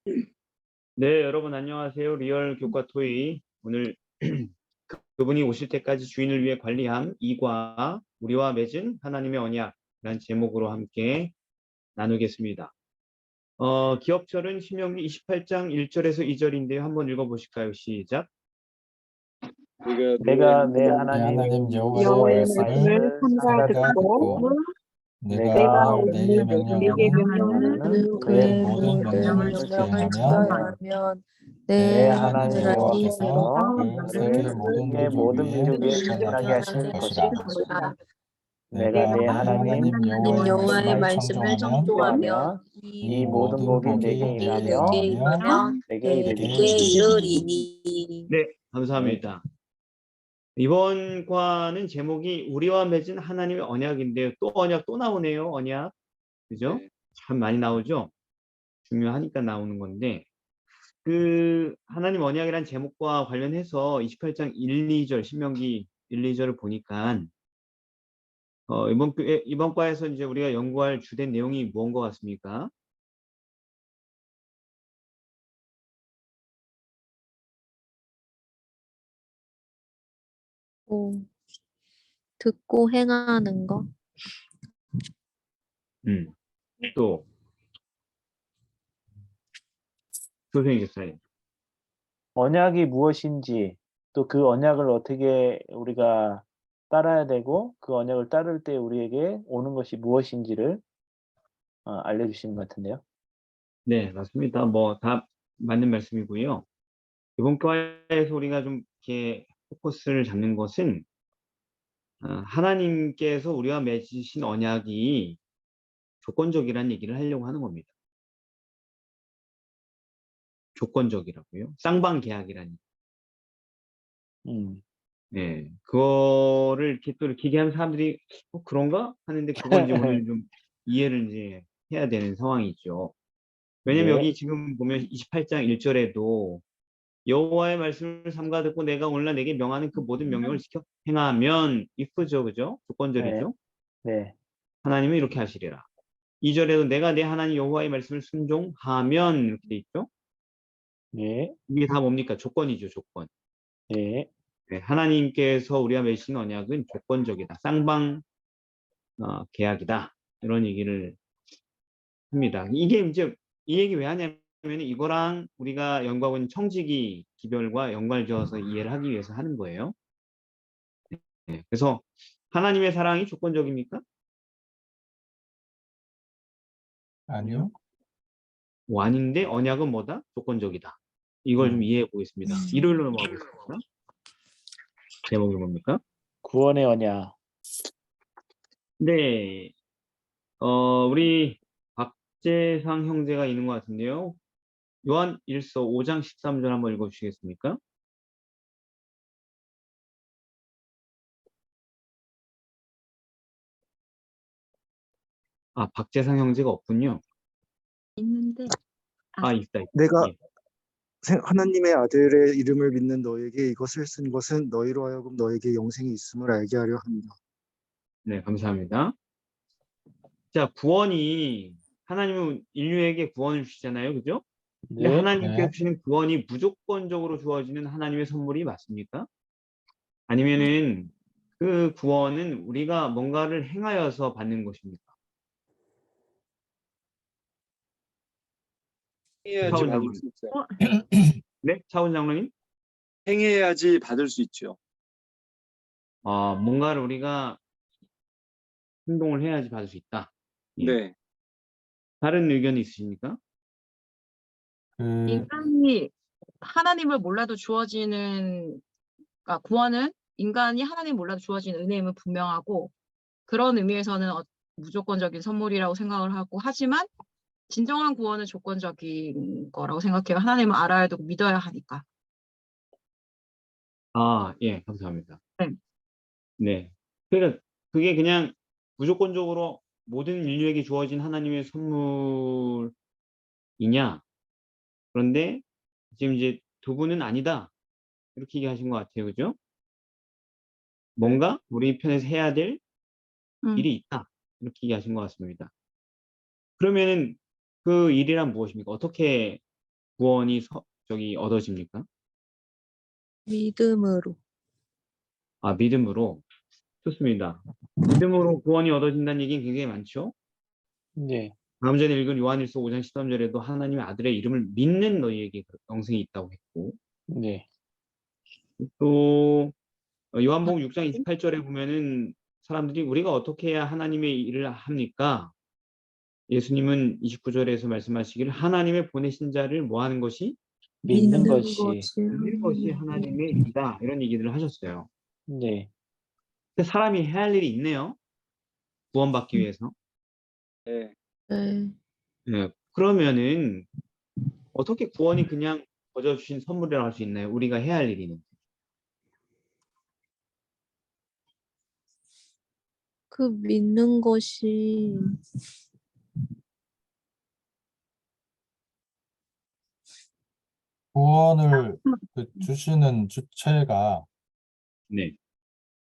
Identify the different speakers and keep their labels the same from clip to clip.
Speaker 1: 네, 여러분 안녕하세요. 리얼 교과 토의. 오늘 그분이 오실 때까지 주인을 위해 관리함 2과 우리와 맺은 하나님의 언약이라는 제목으로 함께 나누겠습니다. 기억절은 신명기 28장 1절에서 2절인데요. 한번 읽어보실까요? 시작.
Speaker 2: 내가 내
Speaker 3: 내
Speaker 2: 하나님
Speaker 3: 하나님
Speaker 2: 여호와의
Speaker 3: 여호와의 말씀을
Speaker 2: 말씀을
Speaker 3: 삼가
Speaker 2: 삼가
Speaker 3: 듣고
Speaker 2: 듣고
Speaker 3: 내가
Speaker 2: 내가
Speaker 3: 오늘
Speaker 2: 오늘
Speaker 3: 내게
Speaker 2: 내게
Speaker 3: 명령하는
Speaker 2: 명령하는
Speaker 3: 그의
Speaker 2: 그의
Speaker 3: 모든
Speaker 2: 모든
Speaker 3: 명령을
Speaker 2: 명령을
Speaker 3: 지켜행하면
Speaker 2: 지켜행하면
Speaker 3: 내
Speaker 2: 내
Speaker 3: 하나님
Speaker 2: 하나님
Speaker 3: 여호와께서
Speaker 2: 여호와께서
Speaker 3: 그 세계
Speaker 2: 나를
Speaker 3: 모든
Speaker 2: 세계
Speaker 3: 민족
Speaker 2: 모든
Speaker 3: 위에
Speaker 2: 민족에
Speaker 3: 주권하게
Speaker 2: 주권하게
Speaker 3: 하실
Speaker 2: 하실
Speaker 3: 것이라.
Speaker 2: 것이라. 내가
Speaker 3: 내가
Speaker 2: 내
Speaker 3: 내
Speaker 2: 하나님
Speaker 3: 하나님 여호와의 말씀을 청종하면
Speaker 2: 청종하면
Speaker 3: 이
Speaker 2: 이 모든
Speaker 3: 모든
Speaker 2: 복이
Speaker 3: 복이
Speaker 2: 내게
Speaker 3: 내게
Speaker 2: 임하며
Speaker 3: 임하며
Speaker 2: 내게
Speaker 3: 내게
Speaker 2: 이르리니.
Speaker 3: 이르리니.
Speaker 1: 네, 감사합니다. 이번 과는 제목이 우리와 맺은 하나님의 언약인데요. 또 언약 또 나오네요. 언약. 그죠? 참 많이 나오죠? 중요하니까 나오는 건데 그 하나님 언약이란 제목과 관련해서 28장 1, 2절 신명기 1, 2절을 보니까 이번 과에서 이제 우리가 연구할 주된 내용이 무언 것 같습니까?
Speaker 4: 듣고 행하는 거.
Speaker 1: 또 조성희 교사님.
Speaker 2: 언약이 무엇인지 또 그 언약을 어떻게 우리가 따라야 되고 그 언약을 따를 때 우리에게 오는 것이 무엇인지를 알려주시는 것 같은데요.
Speaker 1: 네, 맞습니다. 뭐 다 맞는 말씀이고요. 이번 과에서 우리가 좀 이렇게 포커스를 잡는 것은 하나님께서 우리와 맺으신 언약이 조건적이라는 얘기를 하려고 하는 겁니다. 조건적이라고요. 쌍방계약이라니. 네, 그거를 이렇게 또 이렇게 얘기하면 사람들이 그런가 하는데 그걸 이제 오늘 좀 이해를 이제 해야 되는 상황이죠. 왜냐면
Speaker 2: 네.
Speaker 1: 여기 지금 보면 28장 1절에도 여호와의 말씀을 삼가 듣고 내가 오늘날 내게 명하는 그 모든 명령을 지켜 행하면 if죠, 그죠?
Speaker 2: 네.
Speaker 1: 조건절이죠.
Speaker 2: 네.
Speaker 1: 하나님은 이렇게 하시리라. 2절에도 내가 내 하나님 여호와의 말씀을 순종하면 이렇게 돼 있죠.
Speaker 2: 네.
Speaker 1: 이게 다 뭡니까? 조건이죠, 조건.
Speaker 2: 네.
Speaker 1: 네, 하나님께서 우리와 맺으신 언약은 조건적이다. 쌍방 계약이다. 이런 얘기를 합니다. 이게 이제 이 얘기 왜 하냐면 이거랑 우리가 연구하고 있는 청지기 기별과 연관을 지어서 이해를 하기 위해서 하는 거예요. 네, 그래서 하나님의 사랑이 조건적입니까?
Speaker 3: 아니요.
Speaker 1: 아닌데 언약은 뭐다? 조건적이다. 이걸 좀 이해해 보겠습니다. 일요일로 넘어가겠습니다. 제목이 뭡니까?
Speaker 2: 구원의 언약.
Speaker 1: 네, 우리 박재상 형제가 있는 것 같은데요. 요한 1서 5장 13절 한번 읽어주시겠습니까? 박재상 형제가 없군요.
Speaker 4: 있는데
Speaker 1: 있다.
Speaker 5: 내가
Speaker 1: 예.
Speaker 5: 하나님의 아들의 이름을 믿는 너에게 이것을 쓴 것은 너희로 하여금 너에게 영생이 있음을 알게 하려 합니다.
Speaker 1: 네, 감사합니다. 자, 구원이 하나님은 인류에게 구원을 주시잖아요. 그죠? 근데
Speaker 2: 네.
Speaker 1: 하나님께서
Speaker 3: 네.
Speaker 1: 주시는 구원이 무조건적으로 주어지는 하나님의 선물이 맞습니까? 아니면은 그 구원은 우리가 뭔가를 행하여서 받는 것입니까?
Speaker 6: 행해야지
Speaker 1: 차원
Speaker 6: 받을
Speaker 1: 장로님.
Speaker 6: 수 있죠.
Speaker 1: 네, 차원 장로님.
Speaker 6: 행해야지 받을 수 있죠.
Speaker 1: 뭔가를 우리가 행동을 해야지 받을 수 있다. 예.
Speaker 6: 네.
Speaker 1: 다른 의견이 있으십니까?
Speaker 7: 인간이 하나님을 몰라도 주어지는, 그러니까 구원은 인간이 하나님 몰라도 주어지는 은혜임은 분명하고 그런 의미에서는 무조건적인 선물이라고 생각을 하고, 하지만 진정한 구원은 조건적인 거라고 생각해요. 하나님을 알아야 되고 믿어야 하니까.
Speaker 1: 예, 감사합니다.
Speaker 7: 네.
Speaker 1: 네. 그러니까 그게 그냥 무조건적으로 모든 인류에게 주어진 하나님의 선물이냐? 그런데 지금 이제 두 분은 아니다. 이렇게 얘기하신 것 같아요. 그죠? 뭔가 우리 편에서 해야 될 일이 있다. 이렇게 얘기하신 것 같습니다. 그러면은 그 일이란 무엇입니까? 어떻게 구원이 얻어집니까?
Speaker 4: 믿음으로.
Speaker 1: 아, 믿음으로. 좋습니다. 믿음으로 구원이 얻어진다는 얘기는 굉장히 많죠.
Speaker 2: 네.
Speaker 1: 다음 전에 읽은 요한일서 5장 13절에도 하나님의 아들의 이름을 믿는 너희에게 영생이 있다고 했고,
Speaker 2: 네.
Speaker 1: 또 요한복음 6장 28절에 보면은 사람들이 우리가 어떻게 해야 하나님의 일을 합니까? 예수님은 29절에서 말씀하시기를 하나님의 보내신 자를 뭐 하는 것이?
Speaker 2: 믿는
Speaker 4: 믿는
Speaker 2: 것이.
Speaker 1: 믿는 것이 하나님의 일이다. 이런 얘기를 하셨어요.
Speaker 2: 네.
Speaker 1: 근데 사람이 해야 할 일이 있네요. 구원받기 위해서.
Speaker 6: 네.
Speaker 4: 네.
Speaker 1: 네. 그러면은 어떻게 구원이 그냥 거저 주신 선물이라고 할 수 있나요? 우리가 해야 할 일이 있는데.
Speaker 4: 그 믿는 것이
Speaker 3: 구원을 주시는 주체가
Speaker 1: 네.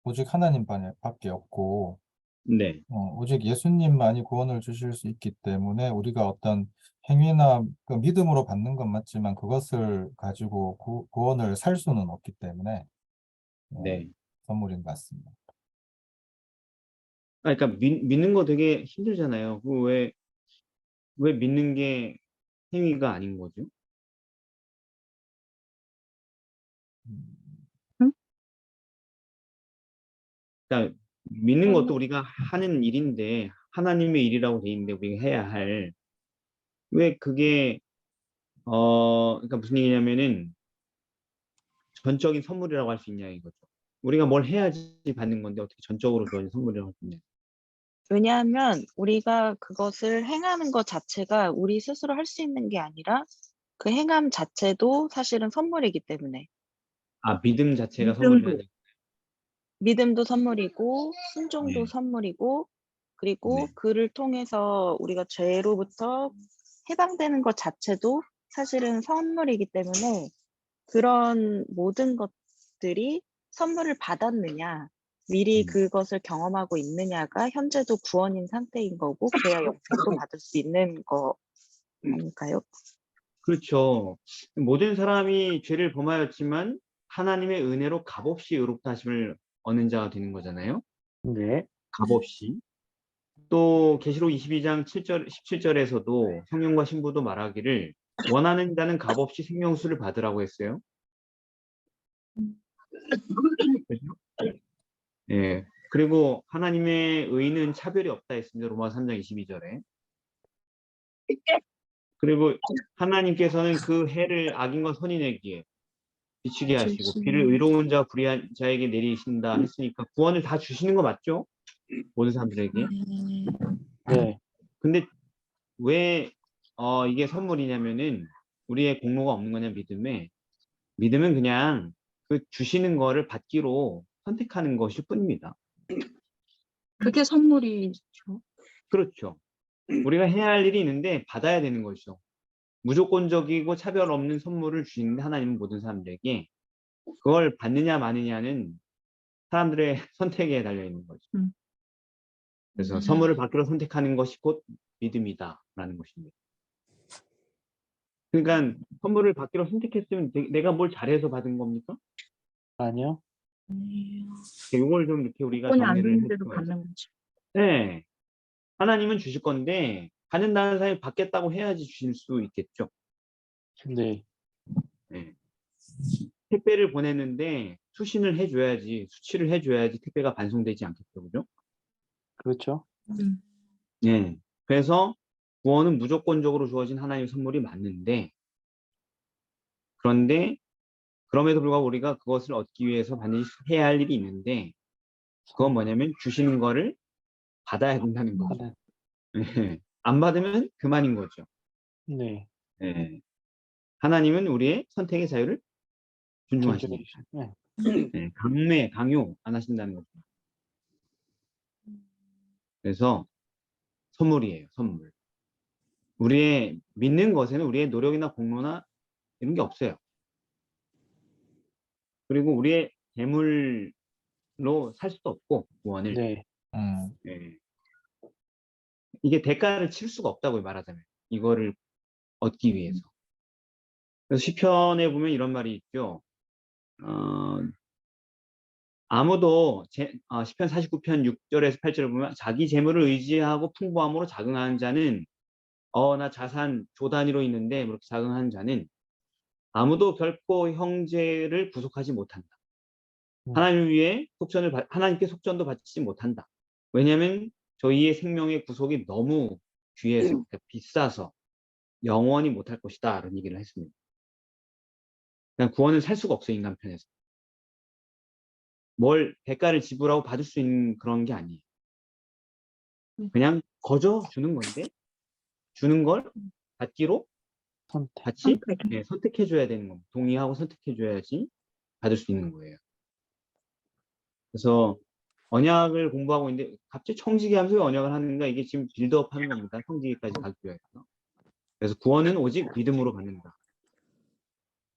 Speaker 3: 오직 하나님밖에 없고
Speaker 1: 네.
Speaker 3: 오직 예수님만이 구원을 주실 수 있기 때문에 우리가 어떤 행위나 그 믿음으로 받는 건 맞지만 그것을 가지고 구원을 살 수는 없기 때문에
Speaker 1: 네.
Speaker 3: 선물인 것 같습니다.
Speaker 1: 그러니까 믿는 거 되게 힘들잖아요. 왜 믿는 게 행위가 아닌 거죠? 그러니까 믿는 것도 우리가 하는 일인데 하나님의 일이라고 돼 있는데 우리가 해야 할 왜 그게 그러니까 무슨 얘기냐면은 전적인 선물이라고 할 수 있냐 이거죠. 우리가 뭘 해야지 받는 건데 어떻게 전적으로 주어진 선물이라고 할 수 있냐.
Speaker 8: 왜냐하면 우리가 그것을 행하는 것 자체가 우리 스스로 할 수 있는 게 아니라 그 행함 자체도 사실은 선물이기 때문에
Speaker 1: 아, 믿음 자체가
Speaker 8: 믿음도
Speaker 1: 선물이라는.
Speaker 8: 믿음도 선물이고 순종도
Speaker 1: 네.
Speaker 8: 선물이고 그리고
Speaker 1: 네.
Speaker 8: 그를 통해서 우리가 죄로부터 해방되는 것 자체도 사실은 선물이기 때문에 그런 모든 것들이 선물을 받았느냐 미리 그것을 경험하고 있느냐가 현재도 구원인 상태인 거고 그래야 영생도 받을 수 있는 거 아닐까요?
Speaker 1: 그렇죠. 모든 사람이 죄를 범하였지만 하나님의 은혜로 값없이 의롭다 하심을 얻는 자가 되는 거잖아요.
Speaker 2: 네.
Speaker 1: 값없이. 또 계시록 22장 7절 17절에서도 성령과 신부도 말하기를 원하는 자는 값없이 생명수를 받으라고 했어요. 그렇죠? 예. 그리고 하나님의 의는 차별이 없다 했습니다. 로마서 3장 22절에. 그리고 하나님께서는 그 해를 악인과 선인에게 비추게 하시고 비를 의로운 자와 불의한 자에게 내리신다 했으니까 구원을 다 주시는 거 맞죠? 모든 사람들에게.
Speaker 2: 네.
Speaker 1: 근데 왜 이게 선물이냐면은 우리의 공로가 없는 거냐 믿음은 그냥 그 주시는 거를 받기로 선택하는 것일 뿐입니다.
Speaker 7: 그게 선물이죠.
Speaker 1: 그렇죠. 우리가 해야 할 일이 있는데 받아야 되는 것이죠. 무조건적이고 차별 없는 선물을 주시는데 하나님은 모든 사람들에게 그걸 받느냐 마느냐는 사람들의 선택에 달려 있는 거죠. 그래서 선물을 받기로 선택하는 것이 곧 믿음이다라는 것입니다. 그러니까 선물을 받기로 선택했으면 내가 뭘 잘해서 받은 겁니까?
Speaker 2: 아니요.
Speaker 1: 이걸 좀 이렇게 우리가
Speaker 7: 조건이 안
Speaker 1: 정리를
Speaker 7: 되는데도
Speaker 1: 해줘야
Speaker 7: 받는 거죠.
Speaker 1: 네. 하나님은 주실 건데 받는다는 사람이 받겠다고 해야지 주실 수 있겠죠.
Speaker 2: 네.
Speaker 1: 네. 택배를 보냈는데 수신을 해줘야지 수치를 해줘야지 택배가 반송되지 않겠죠. 그죠?
Speaker 2: 그렇죠.
Speaker 1: 네. 그래서 구원은 무조건적으로 주어진 하나님의 선물이 맞는데 그런데 그럼에도 불구하고 우리가 그것을 얻기 위해서 반드시 해야 할 일이 있는데 그건 뭐냐면 주시는 거를 받아야 된다는 거죠.
Speaker 2: 하나.
Speaker 1: 네. 안 받으면 그만인 거죠.
Speaker 2: 네.
Speaker 1: 네. 하나님은 우리의 선택의 자유를 존중하시는 거죠.
Speaker 2: 네.
Speaker 1: 네. 강요 안 하신다는 거죠. 그래서 선물이에요. 선물. 우리의 믿는 것에는 우리의 노력이나 공로나 이런 게 없어요. 그리고 우리의 재물로 살 수도 없고 구원을.
Speaker 2: 네.
Speaker 1: 네. 이게 대가를 칠 수가 없다고 말하자면 이거를 얻기 위해서. 그래서 시편에 보면 이런 말이 있죠. 아무도 시편 49편 6절에서 8절을 보면 자기 재물을 의지하고 풍부함으로 자긍하는 자는 나 자산 조 단위로 있는데 그렇게 자긍하는 자는 아무도 결코 형제를 구속하지 못한다. 하나님께 속전도 받지 못한다. 왜냐하면 저희의 생명의 구속이 너무 귀해서 그러니까 비싸서 영원히 못할 것이다 라는 얘기를 했습니다. 그냥 구원을 살 수가 없어요. 인간 편에서. 뭘 대가를 지불하고 받을 수 있는 그런 게 아니에요. 그냥 거저 주는 건데 주는 걸 받기로
Speaker 2: 선택.
Speaker 1: 같이 선택해줘야 되는 겁니다. 동의하고 선택해줘야지 받을 수 있는 거예요. 그래서 언약을 공부하고 있는데 갑자기 청지기 하면서 왜 언약을 하는가 이게 지금 빌드업 하는 겁니다. 청지기까지 가기 위해서. 그래서 구원은 오직 믿음으로 받는다.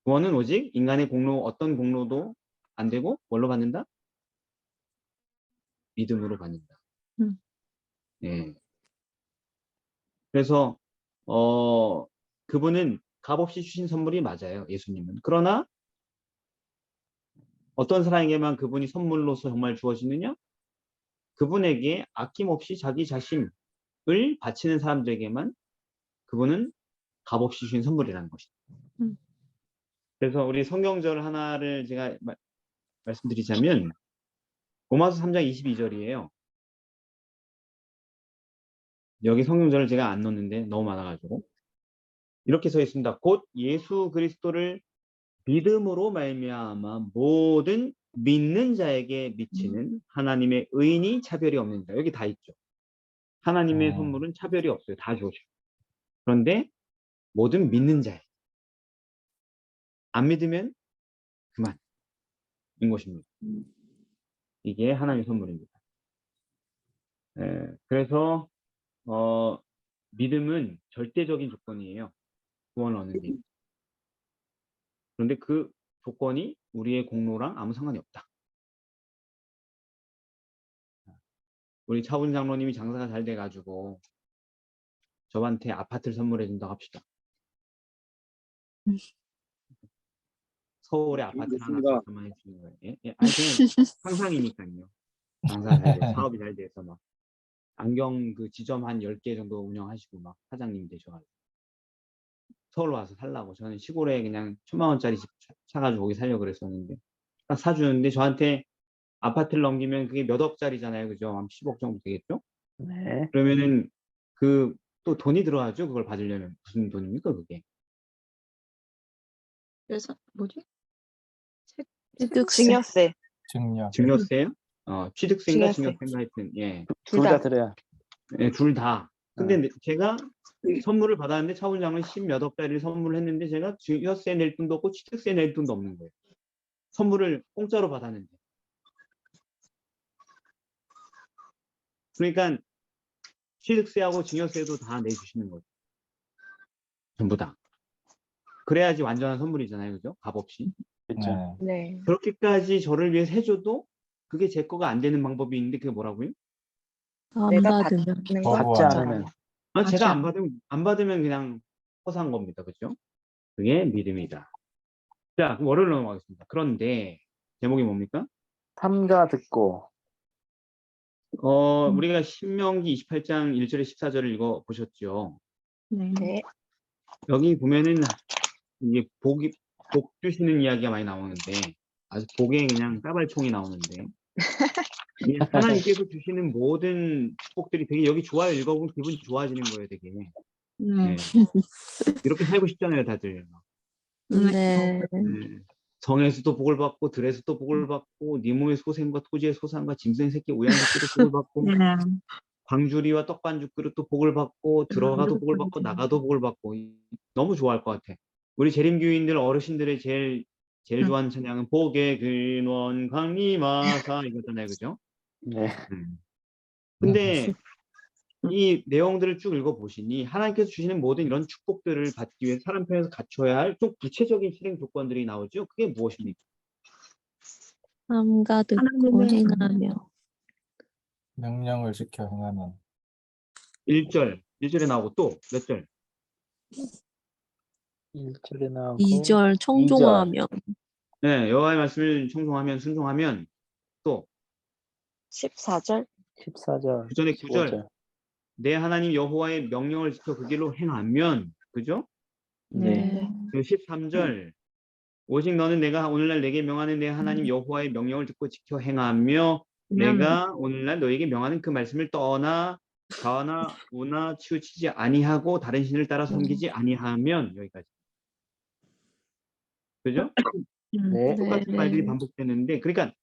Speaker 1: 구원은 오직 인간의 공로 어떤 공로도 안 되고 뭘로 받는다? 믿음으로 받는다. 네. 그래서 그분은 값없이 주신 선물이 맞아요. 예수님은. 그러나 어떤 사람에게만 그분이 선물로서 정말 주어지느냐? 그분에게 아낌없이 자기 자신을 바치는 사람들에게만 그분은 값없이 주신 선물이라는 것이다. 그래서 우리 성경절 하나를 제가 말씀드리자면 로마서 3장 22절이에요. 여기 성경절을 제가 안 넣었는데 너무 많아가지고 이렇게 써 있습니다. 곧 예수 그리스도를 믿음으로 말미암아 모든 믿는 자에게 미치는 하나님의 의인이 차별이 없는다. 여기 다 있죠. 하나님의 선물은 차별이 없어요. 다 주어져요. 그런데 모든 믿는 자에 안 믿으면 그만인 것입니다. 이게 하나님의 선물입니다. 그래서 믿음은 절대적인 조건이에요. 구원을 얻는 게. 그런데 그 조건이 우리의 공로랑 아무 상관이 없다. 우리 차훈 장로님이 장사가 잘 돼가지고 저한테 아파트를 선물해 준다고 합시다. 서울에 아파트를 하나
Speaker 6: 좋습니다.
Speaker 1: 가서만 해주는 거예요. 예? 예. 아니 그냥 상상이니까요. 장사가 잘 돼, 사업이 잘 돼서 막 안경 그 지점 한 10개 정도 운영하시고 막 사장님 되셔가지고 서울 와서 살라고 저는 시골에 그냥 1,000만 원짜리 집 사가지고 거기 살려고 그랬었는데 딱 사주는데 저한테 아파트를 넘기면 그게 몇 억짜리잖아요. 그죠? 한 10억 정도 되겠죠?
Speaker 2: 네.
Speaker 1: 그러면은 그 또 돈이 들어가죠. 그걸 받으려면 무슨 돈입니까 그게?
Speaker 7: 그래서 뭐지?
Speaker 4: 취득세.
Speaker 8: 증여세.
Speaker 3: 증여.
Speaker 1: 증여세요? 취득세인가
Speaker 8: 증여세.
Speaker 1: 증여세인가 하여튼 예.
Speaker 8: 둘
Speaker 2: 둘 다
Speaker 8: 다.
Speaker 2: 드려야.
Speaker 1: 예, 둘 다. 근데
Speaker 2: 네.
Speaker 1: 제가 선물을 받았는데 차원장은 10몇 억짜리를 선물을 했는데 제가 증여세 낼 돈도 없고 취득세 낼 돈도 없는 거예요. 선물을 공짜로 받았는데. 그러니까 취득세하고 증여세도 다 내주시는 거죠. 전부 다. 그래야지 완전한 선물이잖아요. 그죠? 값없이.
Speaker 2: 그렇죠.
Speaker 3: 네.
Speaker 8: 네.
Speaker 1: 그렇게까지 저를 위해서 해줘도 그게 제 거가 안 되는 방법이 있는데 그게 뭐라고요?
Speaker 4: 안
Speaker 8: 내가
Speaker 4: 받으면.
Speaker 8: 받는
Speaker 3: 거부
Speaker 8: 거
Speaker 2: 받지
Speaker 3: 안
Speaker 2: 않으면.
Speaker 1: 제가
Speaker 7: 맞아요.
Speaker 1: 안 받으면 그냥 허사한 겁니다. 그죠? 그게 믿음이다. 자, 그럼 월요일 넘어가겠습니다. 그런데 제목이 뭡니까?
Speaker 2: 삼가 듣고.
Speaker 1: 우리가 신명기 28장 1절에 14절을 읽어 보셨죠?
Speaker 7: 네.
Speaker 8: 네.
Speaker 1: 여기 보면은 이게 복 주시는 이야기가 많이 나오는데 아주 복에 그냥 따발총이 나오는데 이 하나님께서 주시는 모든 축복들이 되게 여기 좋아요. 읽어보면 기분이 좋아지는 거예요. 되게. 네. 이렇게 살고 싶잖아요. 다들.
Speaker 4: 네.
Speaker 1: 성에서도 복을 받고 들에서도 복을 받고 네 몸의 소생과 토지의 소산과 짐승의 새끼 우양 새끼도 복을 받고 광주리와 떡반죽 그릇도 복을 받고 들어가도 복을 받고 나가도 복을 받고 너무 좋아할 것 같아. 우리 재림교인들 어르신들의 제일 좋아하는 찬양은 복의 근원 강림하사 이거잖아요. 그죠?
Speaker 2: 네.
Speaker 1: 근데 이 내용들을 쭉 읽어보시니 하나님께서 주시는 모든 이런 축복들을 받기 위해 사람 편에서 갖춰야 할 좀 구체적인 실행 조건들이 나오죠. 그게 무엇입니까?
Speaker 4: 삼가 듣고
Speaker 7: 하나님의
Speaker 4: 행하며.
Speaker 3: 명령을 지켜 행하면
Speaker 1: 1절에 나오고 또 몇 절?
Speaker 2: 1절에 나오고
Speaker 4: 2절 청종하면
Speaker 1: 네, 여호와의 말씀을 청종하면 순종하면 또
Speaker 8: 14절
Speaker 2: 14절,
Speaker 1: 그 전에 9절
Speaker 2: 15절.
Speaker 1: 내 하나님 여호와의 명령을 지켜 그 길로 행하면 그죠?
Speaker 2: 네.
Speaker 1: 그리고 13절 오직 너는 내가 오늘날 내게 명하는 내 하나님 여호와의 명령을 듣고 지켜 행하며 내가 오늘날 너에게 명하는 그 말씀을 떠나 좌나 우나 치우치지 아니하고 다른 신을 따라 섬기지 아니하면 여기까지. 그죠?
Speaker 2: 네.
Speaker 1: 똑같은 말들이 반복되는데 그러니까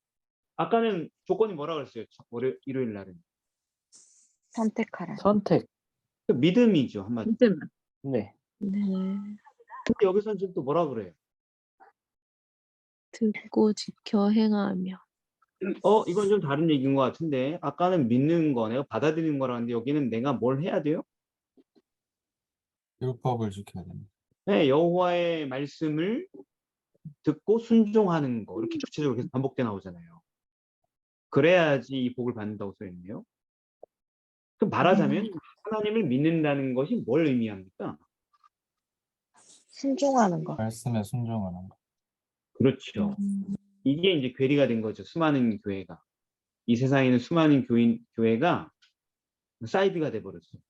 Speaker 1: 아까는 조건이 뭐라 그랬어요? 일요일 날은
Speaker 8: 선택하라.
Speaker 2: 선택.
Speaker 1: 그 믿음이죠 한마디.
Speaker 7: 믿음.
Speaker 2: 네.
Speaker 4: 네.
Speaker 1: 근데 여기서는 지금 또 뭐라 그래요?
Speaker 4: 듣고 지켜 행하며.
Speaker 1: 이건 좀 다른 얘기인 것 같은데 아까는 믿는 거 내가 받아들이는 거라는데 여기는 내가 뭘 해야 돼요?
Speaker 3: 율법을 지켜야 됩니다.
Speaker 1: 네, 여호와의 말씀을 듣고 순종하는 거 이렇게 구체적으로 계속 반복돼 나오잖아요. 그래야지 이 복을 받는다고 써 있네요. 그럼 말하자면 하나님을 믿는다는 것이 뭘 의미합니까?
Speaker 8: 순종하는 거.
Speaker 3: 말씀에 순종하는 거.
Speaker 1: 그렇죠. 이게 이제 괴리가 된 거죠. 수많은 교회가. 이 세상에 있는 수많은 교회가 사이드가 돼버렸어요.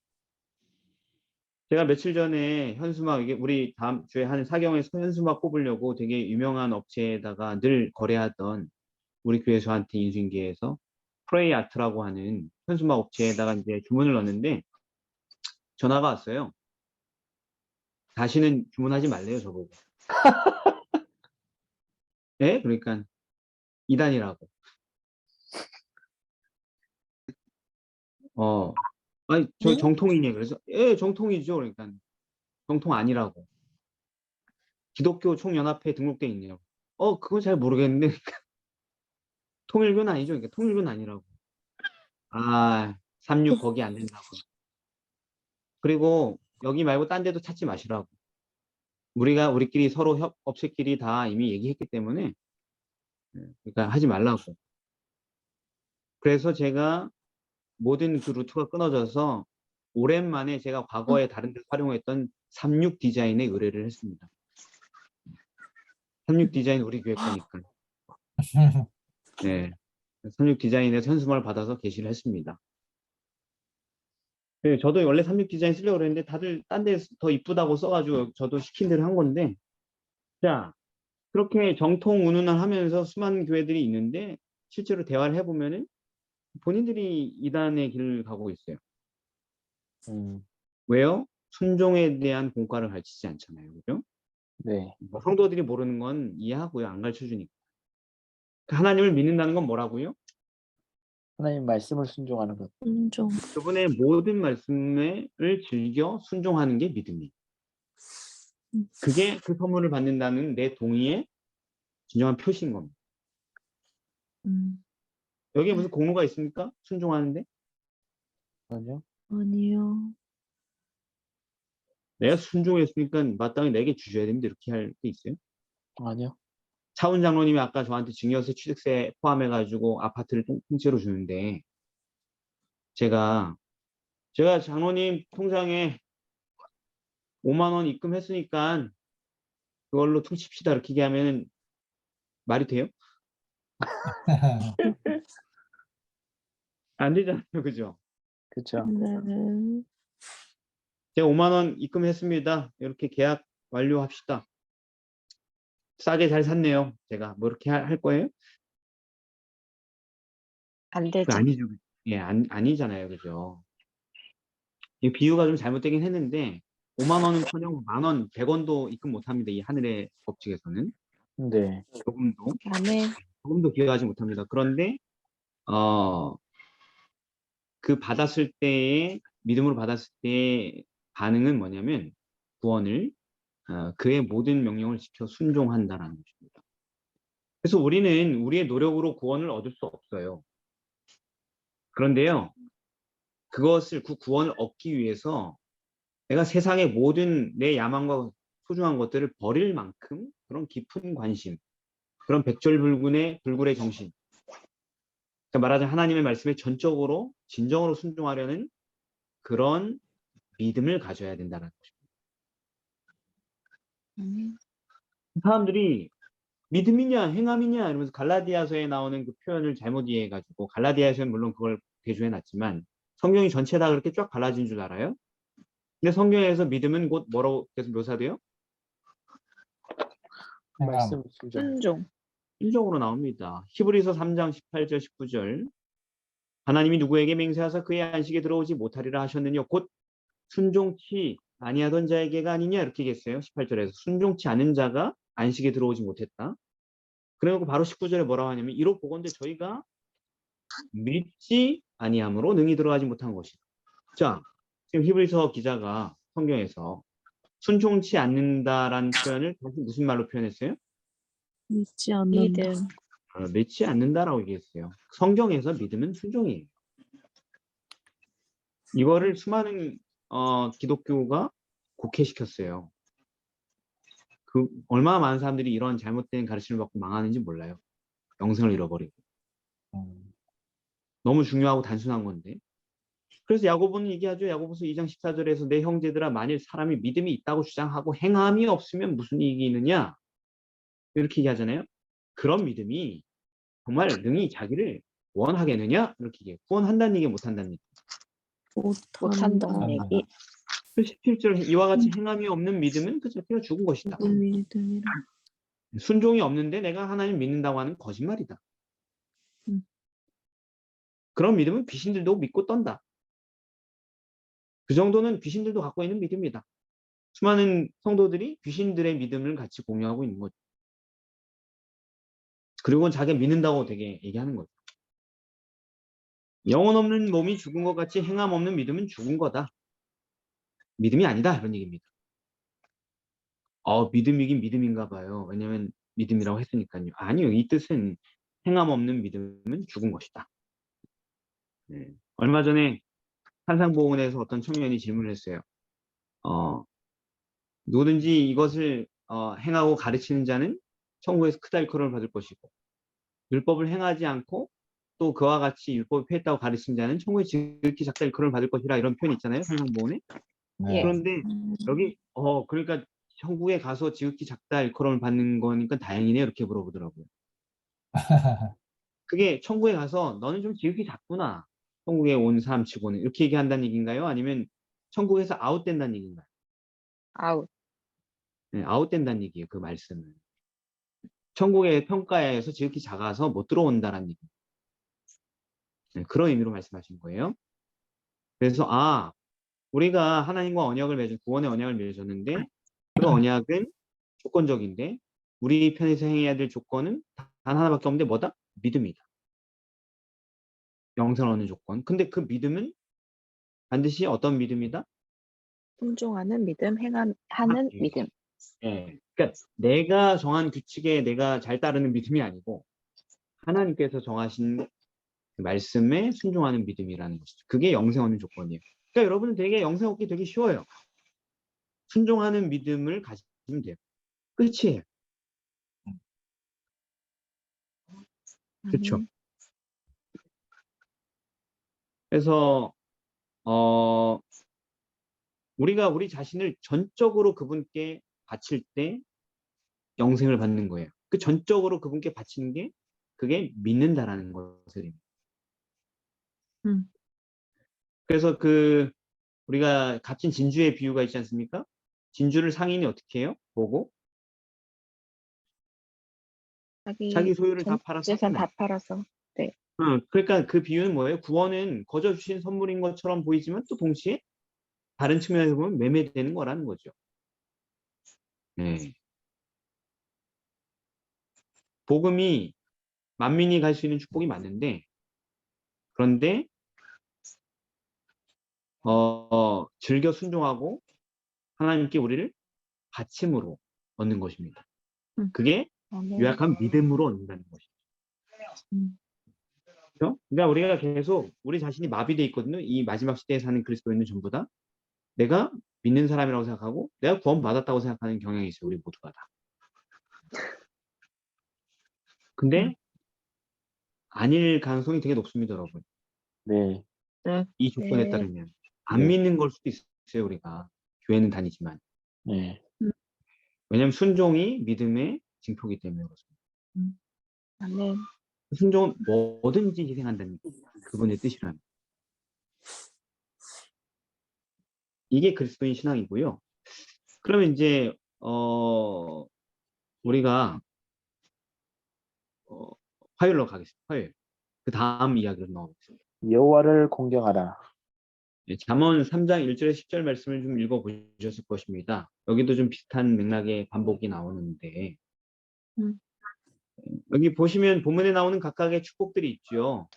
Speaker 1: 제가 며칠 전에 현수막, 이게 우리 다음 주에 하는 사경에서 현수막 뽑으려고 되게 유명한 업체에다가 늘 거래하던 우리 교회 저한테 인수인계에서 프레이 아트라고 하는 현수막 업체에다가 이제 주문을 넣었는데 전화가 왔어요. 다시는 주문하지 말래요, 저보고. 네? 그러니까 이단이라고. 아니, 저
Speaker 8: 네?
Speaker 1: 정통이냐? 그래서, 예, 정통이죠. 그러니까, 정통 아니라고. 기독교 총연합회에 등록돼 있냐고. 그건 잘 모르겠는데, 통일교는 아니죠. 그러니까, 통일교는 아니라고. 36 거기 안 된다고. 그리고, 여기 말고 딴 데도 찾지 마시라고. 우리끼리 서로 업체끼리 다 이미 얘기했기 때문에, 그러니까 하지 말라고. 그래서 제가 모든 그 루트가 끊어져서, 오랜만에 제가 과거에 다른 데 활용했던 36 디자인에 의뢰를 했습니다. 36 디자인 우리 교회 거니까. 네. 36 디자인에서 현수막을 받아서 게시를 했습니다. 네, 저도 원래 36 디자인 쓰려고 그랬는데 다들 딴 데 더 이쁘다고 써가지고 저도 시킨 대로 한 건데 자, 그렇게 정통 운운을 하면서 수많은 교회들이 있는데 실제로 대화를 해보면은 본인들이 이단의 길을 가고 있어요. 왜요? 순종에 대한 공과를 가르치지 않잖아요. 그죠?
Speaker 2: 네.
Speaker 1: 뭐 성도들이 모르는 건 이해하고요. 안 가르쳐주니까. 하나님을 믿는다는 건 뭐라고요?
Speaker 2: 하나님 말씀을 순종하는 것.
Speaker 4: 순종.
Speaker 1: 그분의 모든 말씀을 즐겨 순종하는 게 믿음이에요. 그게 그 선물을 받는다는 내 동의의 진정한 표시인 겁니다. 여기에 무슨 공로가 있습니까? 순종하는데?
Speaker 2: 아니요.
Speaker 4: 아니요.
Speaker 1: 내가 순종했으니까 마땅히 내게 주셔야 됩니다. 이렇게 할 게 있어요?
Speaker 2: 아니요.
Speaker 1: 차훈 장로님이 아까 저한테 증여세 취득세 포함해가지고 아파트를 통째로 주는데 제가 장로님 통장에 5만 원 입금했으니까 그걸로 퉁칩시다 이렇게 얘기하면 말이 돼요? 안 되잖아요. 그죠?
Speaker 2: 그렇죠.
Speaker 4: 네.
Speaker 1: 제가 5만 원 입금했습니다. 이렇게 계약 완료합시다. 싸게 잘 샀네요. 제가 뭐 이렇게 할 거예요?
Speaker 8: 안
Speaker 1: 그
Speaker 8: 되죠.
Speaker 1: 아니죠. 예, 아니잖아요. 그죠? 이 비유가 좀 잘못되긴 했는데 5만 원은커녕 만 원, 100원도 입금 못합니다. 이 하늘의 법칙에서는
Speaker 2: 네.
Speaker 8: 아멘.
Speaker 1: 조금도 기여하지 못합니다. 그런데 그 받았을 때의 믿음으로 받았을 때의 반응은 뭐냐면 구원을 그의 모든 명령을 지켜 순종한다라는 것입니다. 그래서 우리는 우리의 노력으로 구원을 얻을 수 없어요. 그런데요, 그 구원을 얻기 위해서 내가 세상의 모든 내 야망과 소중한 것들을 버릴 만큼 그런 깊은 관심, 그런 백절불굴의 정신, 그러니까 말하자면 하나님의 말씀에 전적으로 진정으로 순종하려는 그런 믿음을 가져야 된다는 것입니다. 사람들이 믿음이냐 행함이냐 이러면서 갈라디아서에 나오는 그 표현을 잘못 이해해가지고 갈라디아서는 물론 그걸 대조해놨지만 성경이 전체 다 그렇게 쫙 갈라진 줄 알아요? 근데 성경에서 믿음은 곧 뭐라고 계속 묘사돼요?
Speaker 2: 말씀 순종.
Speaker 8: 순종.
Speaker 1: 순종으로 나옵니다. 히브리서 3장 18절 19절 하나님이 누구에게 맹세하사 그의 안식에 들어오지 못하리라 하셨느냐 곧 순종치 아니하던 자에게가 아니냐 이렇게 얘기했어요. 18절에서 순종치 않은 자가 안식에 들어오지 못했다. 그래놓고 바로 19절에 뭐라고 하냐면 이로 보건대 저희가 믿지 아니함으로 능히 들어가지 못한 것이다. 자, 지금 히브리서 기자가 성경에서 순종치 않는다라는 표현을 다시 무슨 말로 표현했어요?
Speaker 4: 믿지 않는다.
Speaker 8: 믿음.
Speaker 1: 믿지 않는다라고 얘기했어요. 성경에서 믿음은 순종이에요. 이거를 수많은 기독교가 곡해시켰어요. 그 얼마나 많은 사람들이 이런 잘못된 가르침을 받고 망하는지 몰라요. 영생을 잃어버리고. 너무 중요하고 단순한 건데. 그래서 야고보는 얘기하죠. 야고보서 2장 14절에서 내 형제들아 만일 사람이 믿음이 있다고 주장하고 행함이 없으면 무슨 이익이 있느냐 이렇게 얘기하잖아요. 그런 믿음이 정말 능히 자기를 구원하겠느냐 이렇게 얘기해요. 구원한다는 얘기 못한다는 얘기.
Speaker 8: 못한다는 얘기.
Speaker 1: 17절 이와 같이 행함이 없는 믿음은 그 자체가 죽은 것이다.
Speaker 4: 믿음이라.
Speaker 1: 순종이 없는데 내가 하나님 믿는다고 하는 거짓말이다. 그런 믿음은 귀신들도 믿고 떤다. 그 정도는 귀신들도 갖고 있는 믿음이다. 수많은 성도들이 귀신들의 믿음을 같이 공유하고 있는 거죠. 그리고 자기가 믿는다고 되게 얘기하는 거죠. 영혼 없는 몸이 죽은 것 같이 행함 없는 믿음은 죽은 거다. 믿음이 아니다 이런 얘기입니다. 믿음이긴 믿음인가 봐요. 왜냐하면 믿음이라고 했으니까요. 아니요. 이 뜻은 행함 없는 믿음은 죽은 것이다. 네. 얼마 전에 산상보훈에서 어떤 청년이 질문을 했어요. 누구든지 이것을 행하고 가르치는 자는 천국에서 크다 일컬음을 받을 것이고 율법을 행하지 않고 또 그와 같이 율법을 폐했다고 가르치는 자는 천국에 지극히 작다 일컬음을 받을 것이라 이런 표현이 있잖아요. 산상보훈에.
Speaker 3: 네.
Speaker 1: 그런데 여기 그러니까 천국에 가서 지극히 작다 일컬음을 받는 거니까 다행이네 이렇게 물어보더라고요. 그게 천국에 가서 너는 좀 지극히 작구나. 천국에 온 사람 치고는 이렇게 얘기한다는 얘기인가요? 아니면 천국에서 아웃된다는 얘기인가요?
Speaker 8: 아웃.
Speaker 1: 네, 아웃된다는 얘기예요. 그 말씀은. 천국의 평가에서 지극히 작아서 못 들어온다라는 얘기. 네, 그런 의미로 말씀하신 거예요. 그래서 우리가 하나님과 언약을 맺은 구원의 언약을 맺었는데 그 언약은 조건적인데 우리 편에서 행해야 될 조건은 단 하나밖에 없는데 뭐다? 믿음이다. 영생을 얻는 조건. 근데 그 믿음은 반드시 어떤 믿음이다?
Speaker 8: 순종하는 믿음, 행하는
Speaker 1: 예.
Speaker 8: 믿음.
Speaker 1: 예. 그러니까 내가 정한 규칙에 내가 잘 따르는 믿음이 아니고 하나님께서 정하신 그 말씀에 순종하는 믿음이라는 것이죠. 그게 영생 얻는 조건이에요. 그러니까 여러분은 되게 영생 얻기 되게 쉬워요. 순종하는 믿음을 가지면 돼요. 끝이에요. 그렇죠. 그래서 우리가 우리 자신을 전적으로 그분께 바칠 때 영생을 받는 거예요. 그 전적으로 그분께 바치는 게 그게 믿는다라는 것을. 그래서 우리가 값진 진주의 비유가 있지 않습니까? 진주를 상인이 어떻게 해요? 보고 자기 소유를 다 팔아서
Speaker 8: 재산 다 팔아서.
Speaker 1: 그러니까 그 비유는 뭐예요? 구원은 거저 주신 선물인 것처럼 보이지만 또 동시에 다른 측면에서 보면 매매되는 거라는 거죠. 네. 복음이 만민이 갈 수 있는 축복이 맞는데 그런데 즐겨 순종하고 하나님께 우리를 바침으로 얻는 것입니다. 그게 요약하면 믿음으로 얻는다는 것이죠. 그렇죠? 그러니까 우리가 계속 우리 자신이 마비돼 있거든요. 이 마지막 시대에 사는 그리스도인은 전부 다 내가 믿는 사람이라고 생각하고 내가 구원 받았다고 생각하는 경향이 있어요. 우리 모두가 다. 근데 아닐 가능성이 되게 높습니다, 여러분.
Speaker 2: 네.
Speaker 1: 이 조건에
Speaker 8: 네.
Speaker 1: 따르면 안
Speaker 2: 네.
Speaker 1: 믿는 걸 수도 있어요. 우리가 교회는 다니지만.
Speaker 2: 네.
Speaker 1: 왜냐하면 순종이 믿음의 징표이기 때문에 그렇습니다.
Speaker 8: 아멘.
Speaker 1: 순종은 뭐든지 희생한다는 그분의 뜻이라는. 이게 그리스도인 신앙이고요. 그러면 이제 우리가 화요일로 가겠습니다. 화요일. 그 다음 이야기로 넘어가겠습니다.
Speaker 2: 여호와를 공경하라.
Speaker 1: 예, 잠언 3장 1절에 10절 말씀을 좀 읽어보셨을 것입니다. 여기도 좀 비슷한 맥락의 반복이 나오는데 여기 보시면 본문에 나오는 각각의 축복들이 있죠.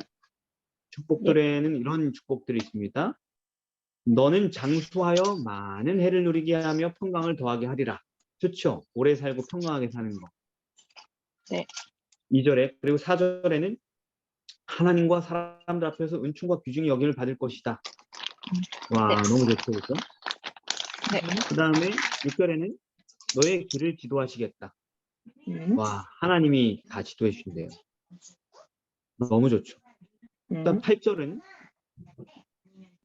Speaker 1: 축복들에는 이런 축복들이 있습니다. 너는 장수하여 많은 해를 누리게 하며 평강을 더하게 하리라. 좋죠. 오래 살고 평강하게 사는 거.
Speaker 8: 네.
Speaker 1: 2절에 그리고 4절에는 하나님과 사람들 앞에서 은총과 귀중히 여김을 받을 것이다. 와, 너무 좋죠. 그죠?
Speaker 8: 네.
Speaker 1: 그 다음에 6절에는 너의 길을 지도하시겠다. 와, 하나님이 다 지도해 주신대요. 너무 좋죠. 그다음 8절은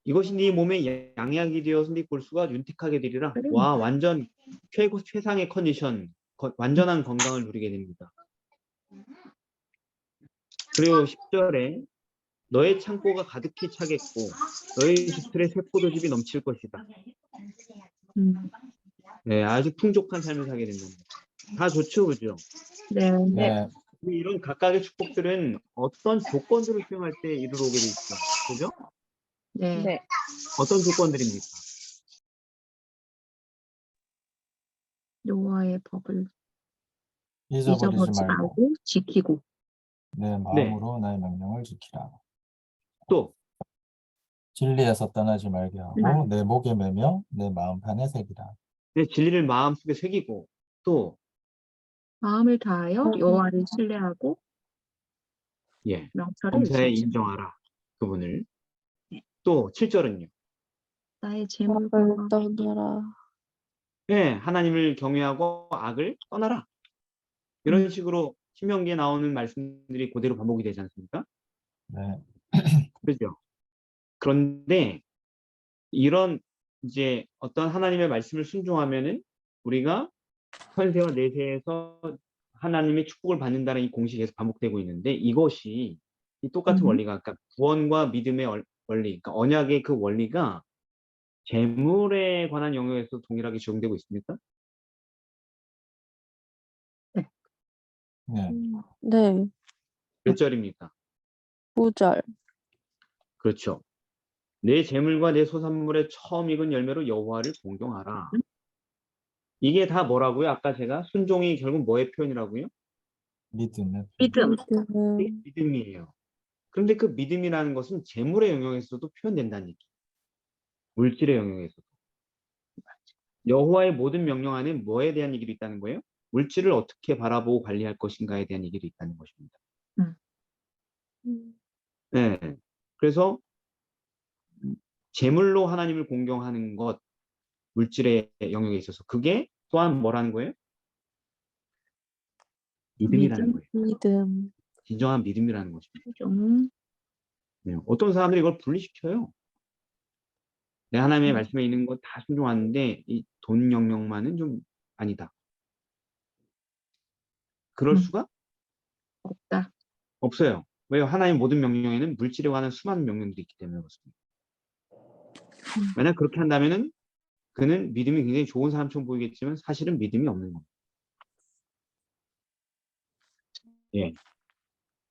Speaker 1: 이것이 네 몸에 양약이 되어서 네 골수가 윤택하게 되리라. 와, 완전 최상의 컨디션, 완전한 건강을 누리게 됩니다. 그리고 10절에 너의 창고가 가득히 차겠고 너의 집틀에 새 포도즙이 넘칠 것이다. 네, 아주 풍족한 삶을 살게 된답니다. 다 좋죠, 그죠?
Speaker 7: 네.
Speaker 3: 네,
Speaker 1: 이런 각각의 축복들은 어떤 조건들을 수행할 때 이루어오게 돼 있죠. 그죠?
Speaker 7: 네.
Speaker 8: 네.
Speaker 1: 어떤 조건들입니까?
Speaker 7: 여호와의 법을
Speaker 3: 잊어버리지
Speaker 7: 잊어버리지
Speaker 3: 말고
Speaker 7: 말고 지키고.
Speaker 3: 내 마음으로 나의 명령을 지키라.
Speaker 1: 또
Speaker 3: 진리에서 떠나지 말게 하고 내 목에 매며 내 마음판에 새기라.
Speaker 1: 내 진리를 마음속에 새기고 또
Speaker 7: 마음을 다하여 여호와를 신뢰하고
Speaker 1: 예,
Speaker 7: 명철을
Speaker 1: 범사에
Speaker 7: 의지하라.
Speaker 1: 인정하라. 그분을. 또 7절은요.
Speaker 7: 나의 재물과
Speaker 4: 떠나라.
Speaker 1: 예, 하나님을 경외하고 악을 떠나라. 이런 식으로 신명기에 나오는 말씀들이 그대로 반복이 되지 않습니까?
Speaker 3: 네,
Speaker 1: 그죠? 그런데 이런 이제 어떤 하나님의 말씀을 순종하면은 우리가 현세와 내세에서 하나님의 축복을 받는다는 이 공식이 계속 반복되고 있는데 이것이 이 똑같은 원리가 아까 구원과 믿음의 원리, 그러니까 언약의 그 원리가 재물에 관한 영역에서 동일하게 적용되고 있습니까?
Speaker 3: 네,
Speaker 4: 네.
Speaker 1: 몇 절입니까?
Speaker 4: 9절.
Speaker 1: 그렇죠. 내 재물과 내 소산물의 처음 익은 열매로 여호와를 공경하라. 이게 다 뭐라고요? 아까 제가 순종이 결국 뭐의 표현이라고요?
Speaker 3: 믿음의
Speaker 7: 믿음.
Speaker 1: 믿음이에요. 그런데 그 믿음이라는 것은 재물의 영역에서도 표현된다는 얘기. 물질의 영역에서도. 여호와의 모든 명령 안에 뭐에 대한 얘기도 있다는 거예요? 물질을 어떻게 바라보고 관리할 것인가에 대한 얘기도 있다는 것입니다. 네. 그래서 재물로 하나님을 공경하는 것, 물질의 영역에 있어서 그게 또한 뭐라는 거예요? 믿음이라는 거예요.
Speaker 4: 믿음.
Speaker 1: 진정한 믿음이라는 것입니다.
Speaker 7: 좀
Speaker 1: 네. 어떤 사람들이 이걸 분리시켜요. 내 하나님의 말씀에 있는 거 다 순종하는데 이 돈 영역만은 좀 아니다. 그럴 수가
Speaker 7: 없다.
Speaker 1: 없어요. 왜요? 하나님 모든 명령에는 물질에 관한 수많은 명령들이 있기 때문에 그렇습니다. 만약 그렇게 한다면은 그는 믿음이 굉장히 좋은 사람처럼 보이겠지만 사실은 믿음이 없는 겁니다. 예.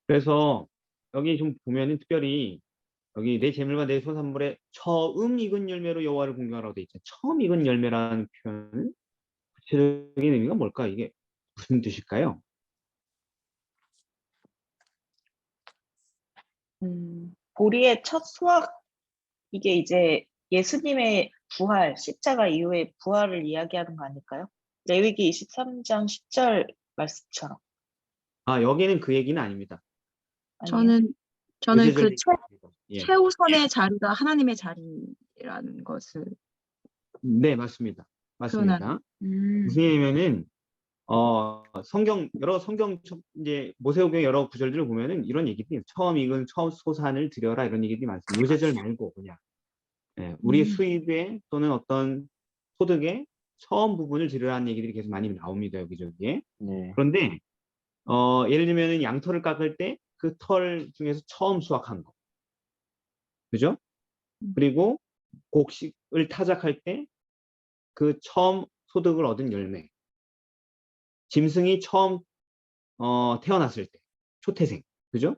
Speaker 1: 그래서 여기 좀 보면은 특별히 여기 내 재물과 내 소산물의 처음 익은 열매로 여호와를 공경하라고 돼 있죠. 처음 익은 열매라는 표현은 구체적인 의미가 뭘까? 이게 무슨 뜻일까요?
Speaker 8: 보리의 첫 수확, 이게 이제 예수님의 부활, 십자가 이후의 부활을 이야기하는 거 아닐까요? 레위기 23장 10절 말씀처럼.
Speaker 1: 아, 여기는 그 얘기는 아닙니다.
Speaker 8: 아니에요?
Speaker 7: 저는
Speaker 1: 구체적인
Speaker 7: 그
Speaker 1: 얘기입니다. 예.
Speaker 7: 최우선의 자리가 하나님의 자리라는 것을
Speaker 1: 네, 맞습니다. 맞습니다.
Speaker 7: 표현하는.
Speaker 1: 무슨 얘기냐면은 성경 여러 성경 이제 모세오경의 여러 구절들을 보면은 이런 얘기들이 처음 익은 첫 소산을 드려라 이런 얘기들이 많습니다. 요제절 말고 그냥 우리의 수입에 또는 어떤 소득에 처음 부분을 드리라는 얘기들이 계속 많이 나옵니다. 여기저기에.
Speaker 2: 네.
Speaker 1: 그런데 예를 들면 양털을 깎을 때 그 털 중에서 처음 수확한 거. 그죠? 그리고 곡식을 타작할 때 그 처음 소득을 얻은 열매. 짐승이 처음 태어났을 때 초태생. 그죠?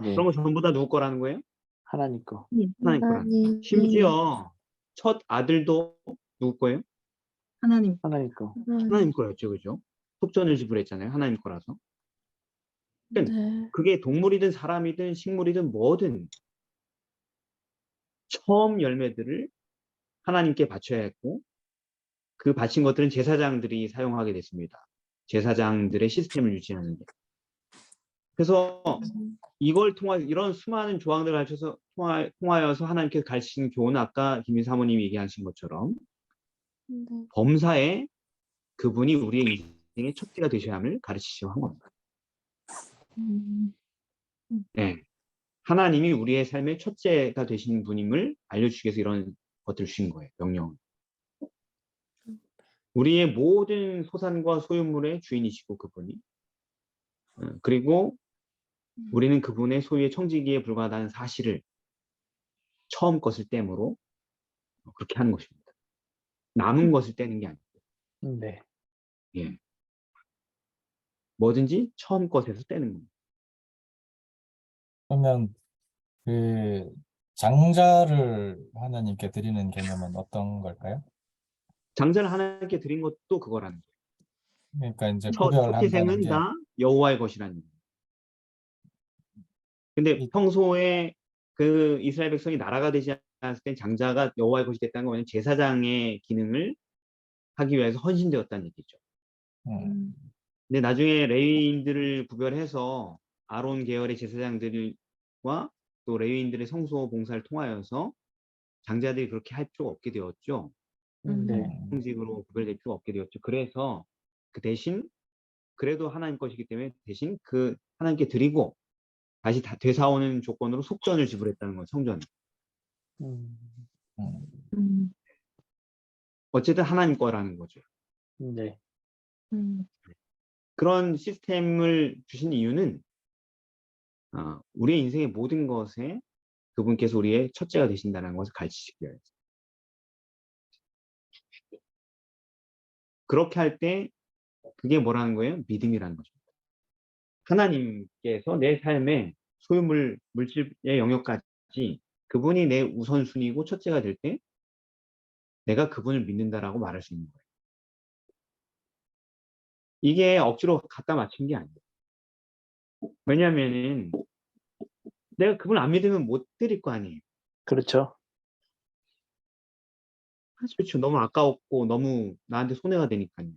Speaker 2: 네.
Speaker 1: 그런 거 전부 다 누구 거라는 거예요?
Speaker 2: 하나님 거.
Speaker 1: 하나님 거라는 거예요.
Speaker 4: 하나님.
Speaker 1: 심지어 첫 아들도 누구 거예요?
Speaker 7: 하나님.
Speaker 2: 하나님 거.
Speaker 1: 하나님 거였죠. 그죠? 속전을 지불했잖아요. 하나님 거라서.
Speaker 4: 네.
Speaker 1: 그게 동물이든 사람이든 식물이든 뭐든 처음 열매들을 하나님께 바쳐야 했고 그 바친 것들은 제사장들이 사용하게 됐습니다. 제사장들의 시스템을 유지하는데. 그래서 이걸 통해 이런 수많은 조항들을 가르쳐서 통하여서 하나님께서 가르치신 교훈은 아까 김민 사모님이 얘기하신 것처럼
Speaker 4: 네.
Speaker 1: 범사에 그분이 우리의 인생의 첫째가 되셔야 함을 가르치시고 한 겁니다.
Speaker 4: 음.
Speaker 1: 네. 하나님이 우리의 삶의 첫째가 되신 분임을 알려주시기 위해서 이런 것들을 주신 거예요. 명령을. 우리의 모든 소산과 소유물의 주인이시고 그분이. 그리고 우리는 그분의 소유의 청지기에 불과하다는 사실을 처음 것을 땜으로 그렇게 하는 것입니다. 남은 것을 떼는 게 아니고.
Speaker 2: 네.
Speaker 1: 예. 뭐든지 처음 것에서 떼는 겁니다.
Speaker 3: 그러면 그 장자를 하나님께 드리는 개념은 어떤 걸까요?
Speaker 1: 장자를 하나님께 드린 것도 그거라는 거예요.
Speaker 3: 그러니까 이제
Speaker 1: 첫
Speaker 3: 구별한다는
Speaker 1: 희생은
Speaker 3: 게
Speaker 1: 다 여호와의 것이라는 거예요. 근데
Speaker 3: 이-
Speaker 1: 평소에 그 이스라엘 백성이 나라가 되지 않았을 땐 장자가 여호와의 것이 됐다는 건 제사장의 기능을 하기 위해서 헌신되었다는 얘기죠.
Speaker 3: 음,
Speaker 1: 근데 나중에 레위인들을 구별해서 아론 계열의 제사장들과 또 레위인들의 성소 봉사를 통하여서 장자들이 그렇게 할 필요가 없게 되었죠.
Speaker 2: 네.
Speaker 1: 형식으로 구별될 필요가 없게 되었죠. 그래서 그 대신 그래도 하나님 것이기 때문에 대신 그 하나님께 드리고 다시 다 되사오는 조건으로 속전을 지불했다는 건 성전.
Speaker 2: 음.
Speaker 3: 음.
Speaker 1: 어쨌든 하나님 거라는 거죠.
Speaker 2: 네.
Speaker 1: 그런 시스템을 주신 이유는 우리의 인생의 모든 것에 그분께서 우리의 첫째가 되신다는 것을 가르치시기 위해서. 그렇게 할 때 그게 뭐라는 거예요? 믿음이라는 거죠. 하나님께서 내 삶의 소유물, 물질의 영역까지 그분이 내 우선순위고 첫째가 될 때 내가 그분을 믿는다라고 말할 수 있는 거예요. 이게 억지로 갖다 맞춘 게 아니에요. 왜냐하면은 내가 그분을 안 믿으면 못 드릴 거 아니에요.
Speaker 2: 그렇죠.
Speaker 1: 그렇죠. 너무 아까웠고 너무 나한테 손해가 되니까요.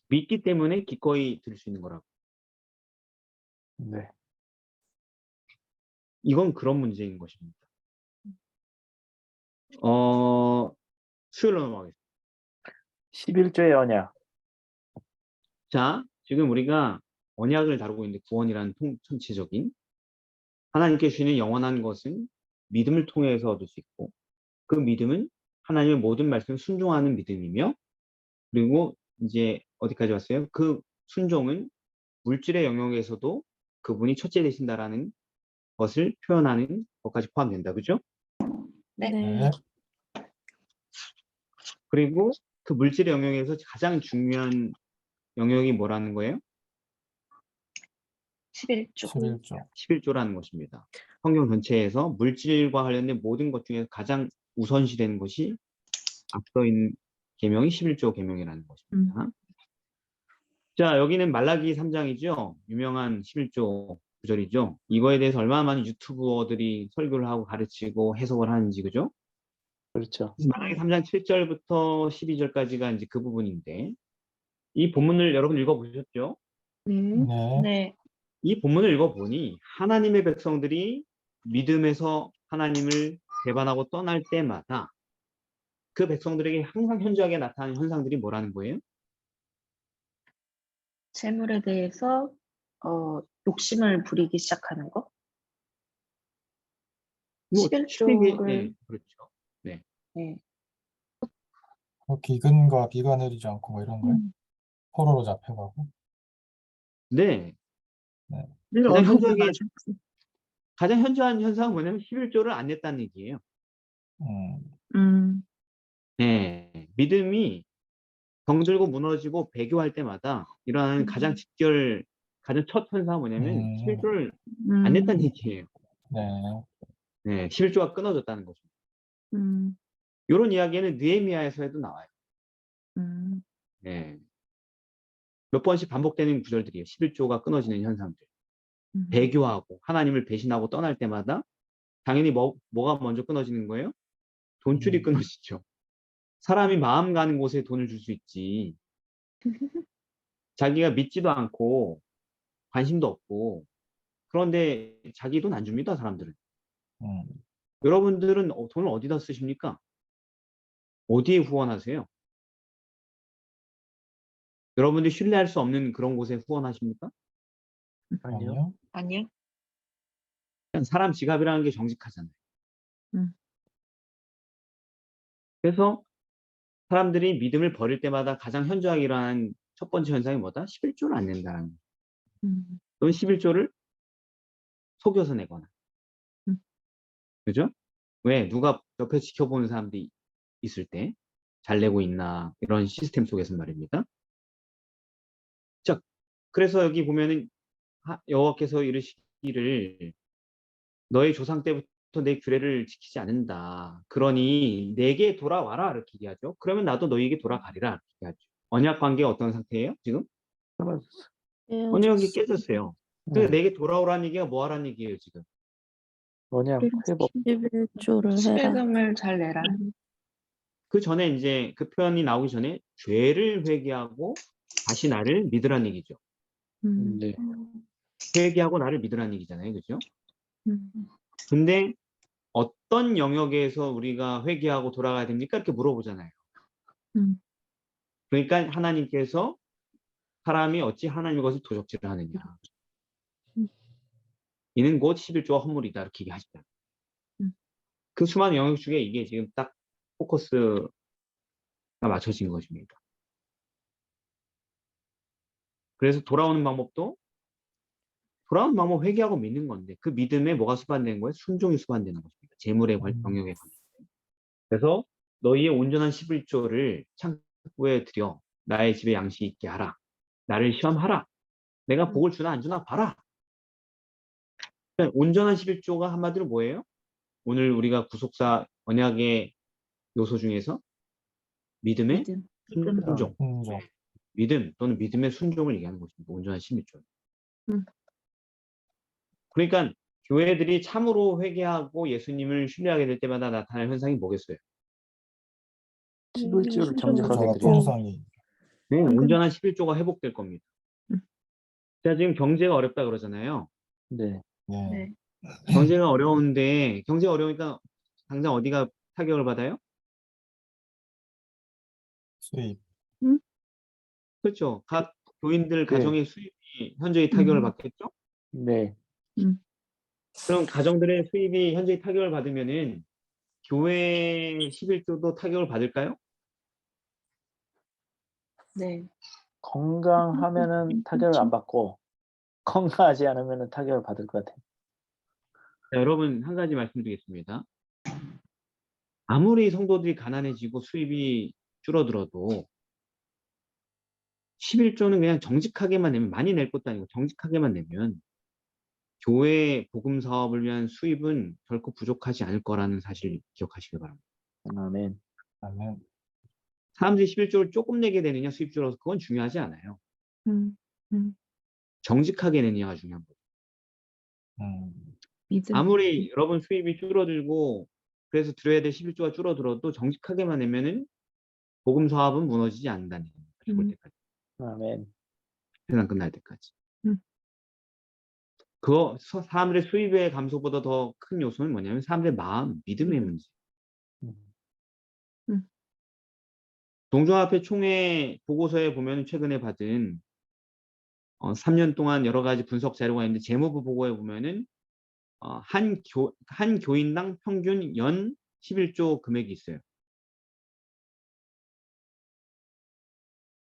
Speaker 1: 믿기 때문에 기꺼이 드릴 수 있는 거라고.
Speaker 2: 네.
Speaker 1: 이건 그런 문제인 것입니다. 수요일로 넘어가겠습니다.
Speaker 2: 11조의 언약.
Speaker 1: 자, 지금 우리가 언약을 다루고 있는데 구원이라는 전체적인 하나님께 주시는 영원한 것은 믿음을 통해서 얻을 수 있고 그 믿음은 하나님의 모든 말씀을 순종하는 믿음이며 그리고 이제 어디까지 왔어요? 그 순종은 물질의 영역에서도 그분이 첫째 되신다라는 것을 표현하는 것까지 포함된다. 그죠?
Speaker 8: 네.
Speaker 3: 네.
Speaker 1: 그리고 그 물질의 영역에서 가장 중요한 영역이 뭐라는 거예요?
Speaker 8: 11조.
Speaker 3: 11조.
Speaker 1: 11조라는 것입니다. 성경 전체에서 물질과 관련된 모든 것 중에서 가장 우선시되는 것이 앞서 있는 계명이 11조 계명이라는 것입니다. 자, 여기는 말라기 3장이죠. 유명한 11조 구절이죠. 이거에 대해서 얼마나 많은 유튜버들이 설교를 하고 가르치고 해석을 하는지, 그죠?
Speaker 2: 그렇죠.
Speaker 1: 말라기 3장 7절부터 12절까지가 이제 그 부분인데, 이 본문을 여러분 읽어보셨죠?
Speaker 3: 네.
Speaker 8: 네.
Speaker 1: 이 본문을 읽어보니 하나님의 백성들이 믿음에서 하나님을 배반하고 떠날 때마다 그 백성들에게 항상 현저하게 나타나는 현상들이 뭐라는 거예요?
Speaker 8: 재물에 대해서 욕심을 부리기 시작하는 거.
Speaker 1: 뭐
Speaker 8: 11조를
Speaker 1: 네, 그렇죠.
Speaker 8: 네.
Speaker 3: 기근과 비가 내리지 않고 뭐 이런 거요? 포로로 잡혀가고.
Speaker 1: 네.
Speaker 3: 네.
Speaker 7: 늘
Speaker 1: 가장
Speaker 7: 어려운
Speaker 1: 현저하게
Speaker 7: 맞아.
Speaker 1: 가장 현저한 현상은 뭐냐면 11조를 안 냈다는 얘기예요.
Speaker 3: 음,
Speaker 7: 음,
Speaker 1: 네. 믿음이 병들고 무너지고 배교할 때마다 일어나는 가장 첫 현상은 뭐냐면 11조를 안 냈다는 얘기예요.
Speaker 3: 네.
Speaker 1: 네, 11조가 끊어졌다는 거죠.
Speaker 7: 음,
Speaker 1: 이런 이야기는 느헤미야에서도 나와요.
Speaker 7: 음,
Speaker 1: 네. 몇 번씩 반복되는 구절들이에요. 11조가 끊어지는 현상들.
Speaker 7: 음,
Speaker 1: 배교하고 하나님을 배신하고 떠날 때마다 당연히 뭐가 먼저 끊어지는 거예요? 돈줄이 끊어지죠. 사람이 마음 가는 곳에 돈을 줄 수 있지. 자기가 믿지도 않고 관심도 없고 그런데 자기 돈 안 줍니다, 사람들은.
Speaker 3: 음,
Speaker 1: 여러분들은 돈을 어디다 쓰십니까? 어디에 후원하세요? 여러분들이 신뢰할 수 없는 그런 곳에 후원하십니까?
Speaker 2: 아니요.
Speaker 3: 아니요.
Speaker 8: 아니요.
Speaker 1: 그냥 사람 지갑이라는 게 정직하잖아요.
Speaker 7: 음.
Speaker 1: 그래서 사람들이 믿음을 버릴 때마다 가장 현저하게 일어나는 첫 번째 현상이 뭐다? 11조를 안 낸다는 거.
Speaker 7: 음,
Speaker 1: 또는 11조를 속여서 내거나.
Speaker 7: 음.
Speaker 1: 그죠? 왜? 누가 옆에 지켜보는 사람들이 있을 때 잘 내고 있나 이런 시스템 속에서 말입니다. 자, 그래서 여기 보면은 여호와께서 이르시기를 너의 조상 때부터 내 규례를 지키지 않는다. 그러니 내게 돌아와라 이렇게 얘기하죠. 그러면 나도 너희에게 돌아가리라 이렇게 얘기하죠. 언약 관계가 어떤 상태예요? 지금? 언약이 깨졌어요. 그래서
Speaker 2: 네.
Speaker 1: 내게 돌아오라는 얘기가 뭐 하라는 얘기예요, 지금?
Speaker 2: 언약 회복.
Speaker 4: 11조를 해라.
Speaker 8: 십일금을 잘 내라.
Speaker 1: 그 전에 이제 그 표현이 나오기 전에 죄를 회개하고 다시 나를 믿으라는 얘기죠.
Speaker 2: 네.
Speaker 1: 회개하고 나를 믿으라는 얘기잖아요. 그죠?
Speaker 7: 음,
Speaker 1: 근데 어떤 영역에서 우리가 회개하고 돌아가야 됩니까? 이렇게 물어보잖아요.
Speaker 7: 음,
Speaker 1: 그러니까 하나님께서 사람이 어찌 하나님의 것을 도적질을 하느냐.
Speaker 7: 음.
Speaker 1: 이는 곧 11조와 헌물이다. 이렇게 얘기하시잖아요. 그 수많은 영역 중에 이게 지금 딱 포커스가 맞춰진 것입니다. 그래서 돌아오는 방법 회개하고 믿는 건데 그 믿음에 뭐가 수반되는 거예요? 순종이 수반되는 것입니다. 재물의 영역에 관해서. 그래서 너희의 온전한 11조를 창고에 들여 나의 집에 양식이 있게 하라. 나를 시험하라. 내가 복을 주나 안 주나 봐라. 그러니까 온전한 11조가 한마디로 뭐예요? 오늘 우리가 구속사 언약의 요소 중에서 믿음의
Speaker 8: 믿음.
Speaker 1: 순종.
Speaker 3: 순종.
Speaker 1: 믿음 또는 믿음의 순종을 얘기하는 것입니다. 온전한 11조.
Speaker 7: 음.
Speaker 1: 그러니까 교회들이 참으로 회개하고 예수님을 신뢰하게 될 때마다 나타날 현상이 뭐겠어요?
Speaker 2: 11조를 정직하게
Speaker 3: 순조가
Speaker 2: 드려요.
Speaker 3: 풍성이.
Speaker 1: 네, 온전한 11조가 회복될 겁니다.
Speaker 7: 음.
Speaker 1: 제가 지금 경제가 어렵다 그러잖아요.
Speaker 2: 네.
Speaker 3: 예.
Speaker 8: 네.
Speaker 1: 경제가 어려운데 경제가 어려우니까 당장 어디가 타격을 받아요?
Speaker 3: 수입.
Speaker 1: 그렇죠. 각 교인들
Speaker 2: 네.
Speaker 1: 가정의 수입이 현저히 타격을 받겠죠?
Speaker 2: 네.
Speaker 1: 그럼 가정들의 수입이 현저히 타격을 받으면은 교회 11조도 타격을 받을까요?
Speaker 8: 네.
Speaker 2: 건강하면은 타격을 안 받고 건강하지 않으면은 타격을 받을 것 같아요.
Speaker 1: 자, 여러분 한 가지 말씀드리겠습니다. 아무리 성도들이 가난해지고 수입이 줄어들어도 11조는 그냥 정직하게만 내면 많이 낼 것도 아니고 정직하게만 내면 교회 복음 사업을 위한 수입은 결코 부족하지 않을 거라는 사실을 기억하시기 바랍니다.
Speaker 2: 아멘.
Speaker 3: 아멘.
Speaker 1: 사람들이 11조를 조금 내게 되느냐 수입 줄어서 그건 중요하지 않아요. 정직하게 내느냐가 중요한 거예요.
Speaker 7: 믿음.
Speaker 1: 아무리 여러분 수입이 줄어들고 그래서 드려야 될 11조가 줄어들어도 정직하게만 내면은 복음 사업은 무너지지 않는다는 얘기입니다. 죽을 때까지.
Speaker 2: 아멘.
Speaker 1: 세상 끝날 때까지.
Speaker 7: 음.
Speaker 1: 사람들의 수입의 감소보다 더 큰 요소는 뭐냐면 사람들의 마음, 믿음의 문제. 동종합회 총회 보고서에 보면 최근에 받은 3년 동안 여러 가지 분석 자료가 있는데 재무부 보고에 보면은 한 교인당 평균 연 11조 금액이 있어요.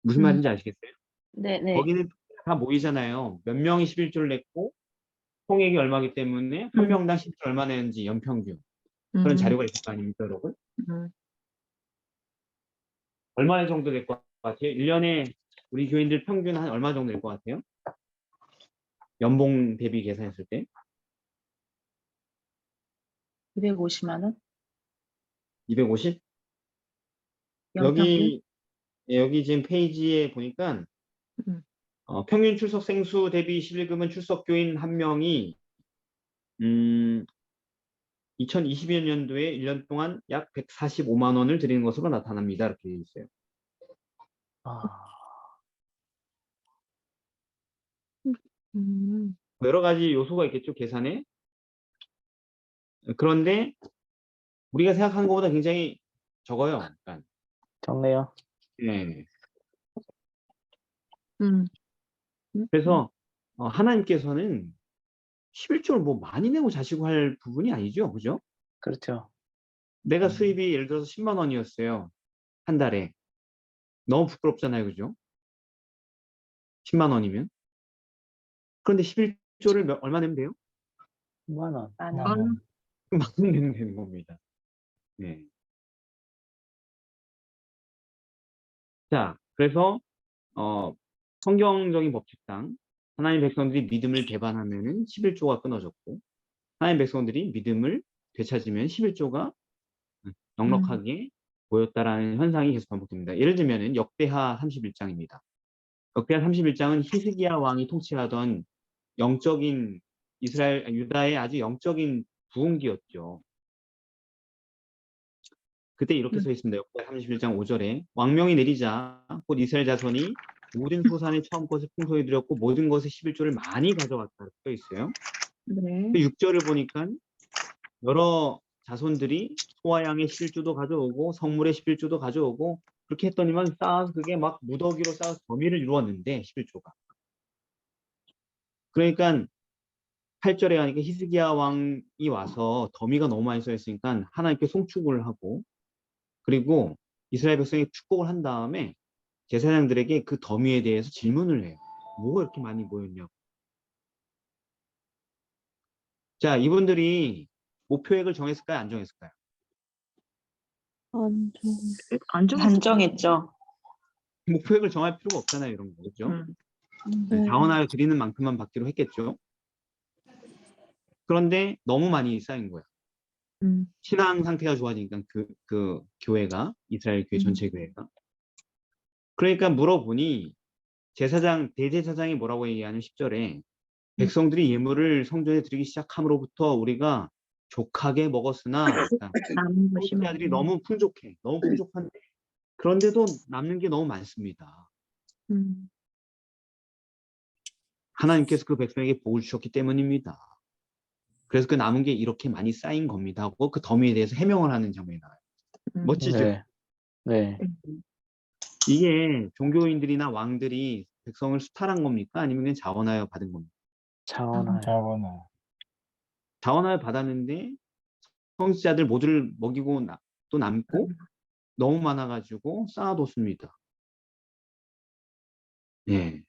Speaker 1: 무슨 말인지 아시겠어요?
Speaker 8: 네네.
Speaker 1: 거기는 다 모이잖아요. 몇 명이 11조를 냈고 총액이 얼마기 때문에 한 명당 11조 얼마 내는지 연평균. 그런 자료가 있을 거 아닙니까, 여러분? 얼마 정도 될 것 같아요? 1년에 우리 교인들 평균 한 얼마 정도 될 것 같아요? 연봉 대비 계산했을 때?
Speaker 8: 250만 원?
Speaker 1: 250?
Speaker 8: 연평균?
Speaker 1: 여기 지금 페이지에 보니까
Speaker 8: 음.
Speaker 1: 평균 출석 생수 대비 11금은 출석 교인 한 명이 2021년도에 1년 동안 약 145만 원을 드리는 것으로 나타납니다. 이렇게 되어 있어요. 여러 가지 요소가 있겠죠, 계산에. 그런데 우리가 생각하는 것보다 굉장히 적어요. 약간.
Speaker 2: 적네요.
Speaker 1: 네. 그래서 하나님께서는 11조를 뭐 많이 내고 자시고 할 부분이 아니죠. 그죠?
Speaker 2: 그렇죠.
Speaker 1: 내가 수입이 예를 들어서 10만 원이었어요. 한 달에. 너무 부끄럽잖아요. 그죠? 10만 원이면. 그런데 11조를 얼마 내면 돼요?
Speaker 2: 10만 원.
Speaker 8: 만
Speaker 3: 만
Speaker 8: 원.
Speaker 3: 원.
Speaker 1: 만 원 내면 되는 겁니다. 네. 자, 그래서 성경적인 법칙상 하나님 백성들이 믿음을 배반하면은 11조가 끊어졌고 하나님 백성들이 믿음을 되찾으면 11조가 넉넉하게 보였다라는 현상이 계속 반복됩니다. 예를 들면은 역대하 31장입니다. 역대하 31장은 히스기야 왕이 통치하던 영적인 유다의 아주 영적인 부흥기였죠. 그때 이렇게 써 있습니다. 역대하 31장 5절에 왕명이 내리자 곧 이스라엘 자손이 모든 소산의 처음 것을 풍성히 드렸고 모든 것의 11조를 많이 가져갔다 이렇게 써 있어요.
Speaker 8: 네.
Speaker 1: 6절을 보니까 여러 자손들이 소와 양의 11조도 가져오고 성물의 11조도 가져오고 그렇게 했더니만 쌓아서 그게 막 무더기로 쌓아서 더미를 이루었는데 11조가. 그러니까 8절에 가니까 히스기야 왕이 와서 더미가 너무 많이 쌓였으니까 하나님께 송축을 하고 그리고 이스라엘 백성이 축복을 한 다음에 제사장들에게 그 더미에 대해서 질문을 해요. 뭐가 이렇게 많이 모였냐고. 자, 이분들이 목표액을 정했을까요? 안 정했을까요?
Speaker 8: 안 정했죠.
Speaker 1: 목표액을 정할 필요가 없잖아요. 이런 거. 그렇죠?
Speaker 4: 네.
Speaker 1: 자원하여 드리는 만큼만 받기로 했겠죠. 그런데 너무 많이 쌓인 거야. 신앙 상태가 좋아지니까 그 교회가 이스라엘 교회 전체 교회가. 그러니까 물어보니 대제사장이 뭐라고 얘기하냐면 10절에 백성들이 예물을 성전에 드리기 시작함으로부터 우리가 족하게 먹었으나
Speaker 8: 남은 것이
Speaker 1: 성자들이 너무 풍족해. 너무 풍족한데 그런데도 남는 게 너무 많습니다. 하나님께서 그 백성에게 복을 주셨기 때문입니다. 그래서 그 남은 게 이렇게 많이 쌓인 겁니다 하고 그 더미에 대해서 해명을 하는 장면이 나와요. 멋지죠?
Speaker 2: 네. 네.
Speaker 1: 이게 종교인들이나 왕들이 백성을 수탈한 겁니까? 아니면 그냥 자원하여 받은 겁니까?
Speaker 2: 자원하여.
Speaker 3: 자원을.
Speaker 1: 자원하여 받았는데 성직자들 모두를 먹이고 또 남고 너무 많아가지고 쌓아뒀습니다. 예.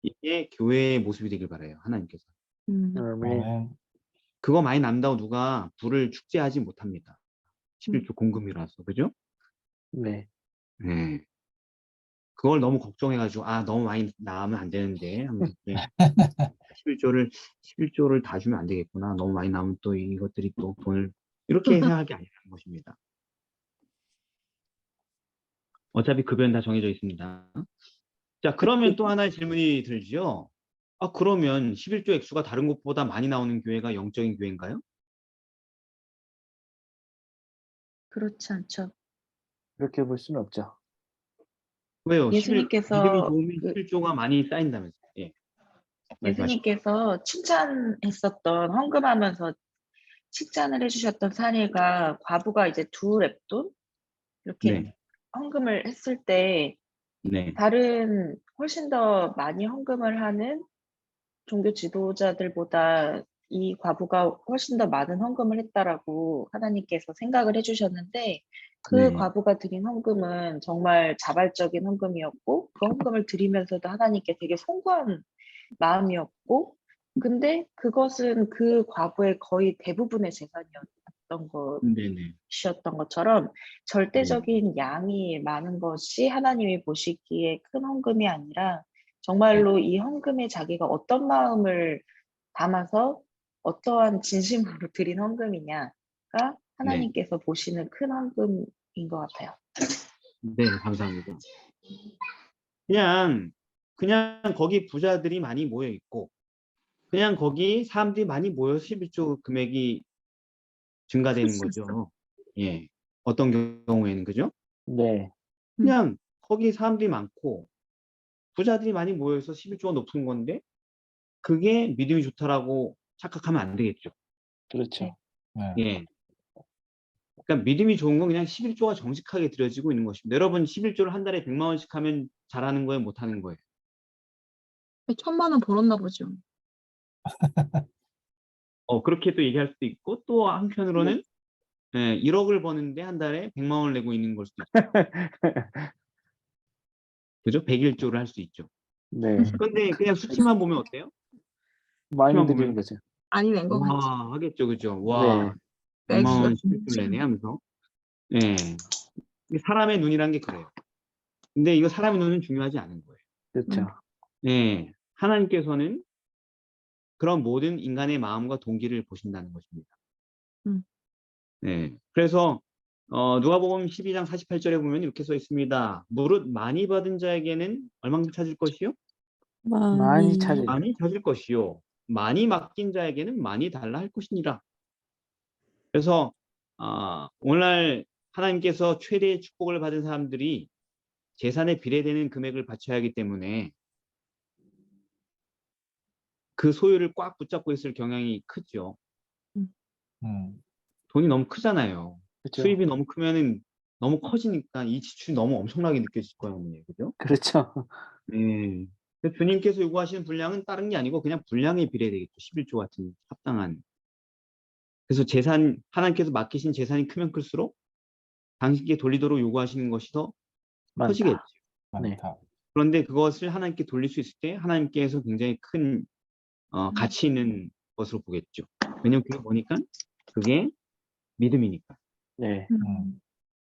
Speaker 1: 이게 교회의 모습이 되길 바라요. 하나님께서.
Speaker 2: 아멘.
Speaker 1: 그거 많이 남다고 누가 불을 축제하지 못합니다. 11조 공금이라서. 그죠?
Speaker 2: 네.
Speaker 1: 예. 그걸 너무 걱정해가지고 너무 많이 나오면 안 되는데 하면서 11조를 다 주면 안 되겠구나. 너무 많이 나오면 또 이것들이 또 돈을 이렇게 생각할 게 아니라는 것입니다. 어차피 급여는 다 정해져 있습니다. 자, 그러면 또 하나의 질문이 들죠. 그러면 11조 액수가 다른 곳보다 많이 나오는 교회가 영적인 교회인가요?
Speaker 8: 그렇지 않죠.
Speaker 2: 그렇게 볼 수는 없죠.
Speaker 1: 왜요? 믿음이
Speaker 8: 예수님께서
Speaker 1: 좋으면 11조가 많이 쌓인다면서요. 예. 말씀하십시오.
Speaker 8: 예수님께서 칭찬했었던 헌금하면서 칭찬을 해주셨던 사례가 과부가 이제 2렙돈 이렇게
Speaker 1: 네.
Speaker 8: 헌금을 했을 때
Speaker 1: 네.
Speaker 8: 다른 훨씬 더 많이 헌금을 하는 종교 지도자들보다 이 과부가 훨씬 더 많은 헌금을 했다라고 하나님께서 생각을 해주셨는데 그
Speaker 1: 네.
Speaker 8: 과부가 드린 헌금은 정말 자발적인 헌금이었고 그 헌금을 드리면서도 하나님께 되게 송구한 마음이었고 근데 그것은 그 과부의 거의 대부분의 재산이었던
Speaker 1: 네네.
Speaker 8: 것이었던 것처럼 절대적인 양이 많은 것이 하나님이 보시기에 큰 헌금이 아니라 정말로 이 헌금에 자기가 어떤 마음을 담아서 어떠한 진심으로 드린 헌금이냐가
Speaker 1: 네.
Speaker 8: 하나님께서 보시는 큰 헌금인 것 같아요.
Speaker 1: 네, 감사합니다. 그냥 거기 부자들이 많이 모여 있고, 그냥 거기 사람들이 많이 모여서 11조 금액이 증가되는 거죠. 예. 어떤 경우에는, 그죠?
Speaker 2: 네.
Speaker 1: 그냥 거기 사람들이 많고, 부자들이 많이 모여서 11조가 높은 건데, 그게 믿음이 좋다라고 착각하면 안 되겠죠.
Speaker 2: 그렇죠.
Speaker 3: 네.
Speaker 1: 예. 그러니까 믿음이 좋은 건 그냥 11조가 정직하게 들여지고 있는 것입니다. 여러분 11조를 한 달에 100만 원씩 하면 잘하는 거예요, 못하는 거예요?
Speaker 7: 1,000만 원 벌었나 보죠.
Speaker 1: 그렇게 또 얘기할 수도 있고 또 한편으로는 1억을 버는데 한 달에 100만 원을 내고 있는 걸 수도 있죠. 그죠? 101조를 할 수 있죠.
Speaker 2: 네.
Speaker 1: 그런데 그냥 수치만 보면 어때요?
Speaker 2: 많이
Speaker 1: 수치만
Speaker 2: 드리는
Speaker 1: 보면
Speaker 2: 거죠.
Speaker 7: 많이 낸 것 같지.
Speaker 1: 와 하겠죠, 그죠?
Speaker 2: 네.
Speaker 1: 와 100만
Speaker 7: 내기가
Speaker 1: 원 11조를 내네 하면서. 예. 사람의 눈이란 게 그래요. 근데 이거 사람의 눈은 중요하지 않은 거예요.
Speaker 2: 그렇죠.
Speaker 1: 예. 하나님께서는 그런 모든 인간의 마음과 동기를 보신다는 것입니다.
Speaker 7: 음.
Speaker 1: 네. 그래서 누가복음 12장 48절에 보면 이렇게 써 있습니다. 무릇 많이 받은 자에게는 얼만큼 찾을 것이요?
Speaker 2: 많이 찾으려.
Speaker 1: 많이 찾을 것이요. 많이 맡긴 자에게는 많이 달라 할 것이니라. 그래서 오늘날 하나님께서 최대의 축복을 받은 사람들이 재산에 비례되는 금액을 바쳐야 하기 때문에 그 소유를 꽉 붙잡고 있을 경향이 크죠. 돈이 너무 크잖아요.
Speaker 2: 그렇죠.
Speaker 1: 수입이 너무 크면은 너무 커지니까 이 지출이 너무 엄청나게 느껴질 거예요, 어머니. 그죠?
Speaker 2: 그렇죠.
Speaker 1: 네. 근데 주님께서 요구하시는 분량은 다른 게 아니고 그냥 분량에 비례되겠죠. 11조 같은 합당한. 그래서 하나님께서 맡기신 재산이 크면 클수록 당신께 돌리도록 요구하시는 것이 더
Speaker 2: 많다.
Speaker 1: 커지겠죠.
Speaker 2: 네.
Speaker 3: 많다.
Speaker 1: 그런데 그것을 하나님께 돌릴 수 있을 때 하나님께서 굉장히 큰 가치 있는 것으로 보겠죠. 왜냐면 그게 뭐니까? 그게 믿음이니까.
Speaker 2: 네.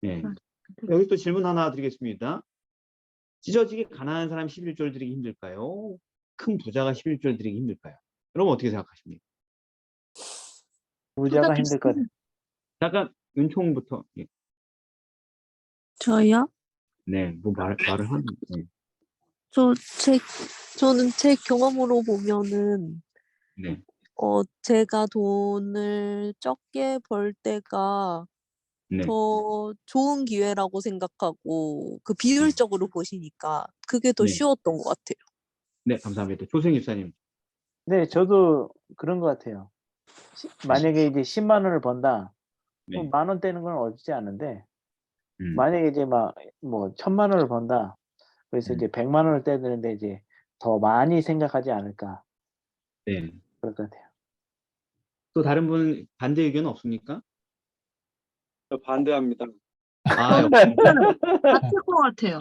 Speaker 1: 네. 여기 또 질문 하나 드리겠습니다. 찢어지게 가난한 사람 11조를 드리기 힘들까요? 큰 부자가 11조를 드리기 힘들까요? 여러분 어떻게 생각하십니까?
Speaker 2: 부자가 힘들 것 같아요.
Speaker 1: 잠깐 은총부터. 예.
Speaker 4: 저요?
Speaker 1: 네, 뭐 말을 하는. 네.
Speaker 4: 저는 제 경험으로 보면은,
Speaker 1: 네.
Speaker 4: 제가 돈을 적게 벌 때가
Speaker 1: 네.
Speaker 4: 더 좋은 기회라고 생각하고, 그 비율적으로 보시니까 그게 더
Speaker 1: 네.
Speaker 4: 쉬웠던 것 같아요.
Speaker 1: 네, 감사합니다. 조승 집사님.
Speaker 2: 네, 저도 그런 것 같아요. 만약에 이제 10만 원을 번다.
Speaker 1: 네.
Speaker 2: 뭐 만 원 떼는 건 어렵지 않은데
Speaker 1: 음.
Speaker 2: 만약에 이제 막 뭐 1,000만 원을 번다. 그래서 이제 100만 원을 떼야 되는데 이제 더 많이 생각하지 않을까.
Speaker 1: 네.
Speaker 2: 그럴 것 같아요.
Speaker 1: 또 다른 분 반대 의견 없습니까?
Speaker 6: 저 반대합니다.
Speaker 1: 역시.
Speaker 7: 같을 것 같아요.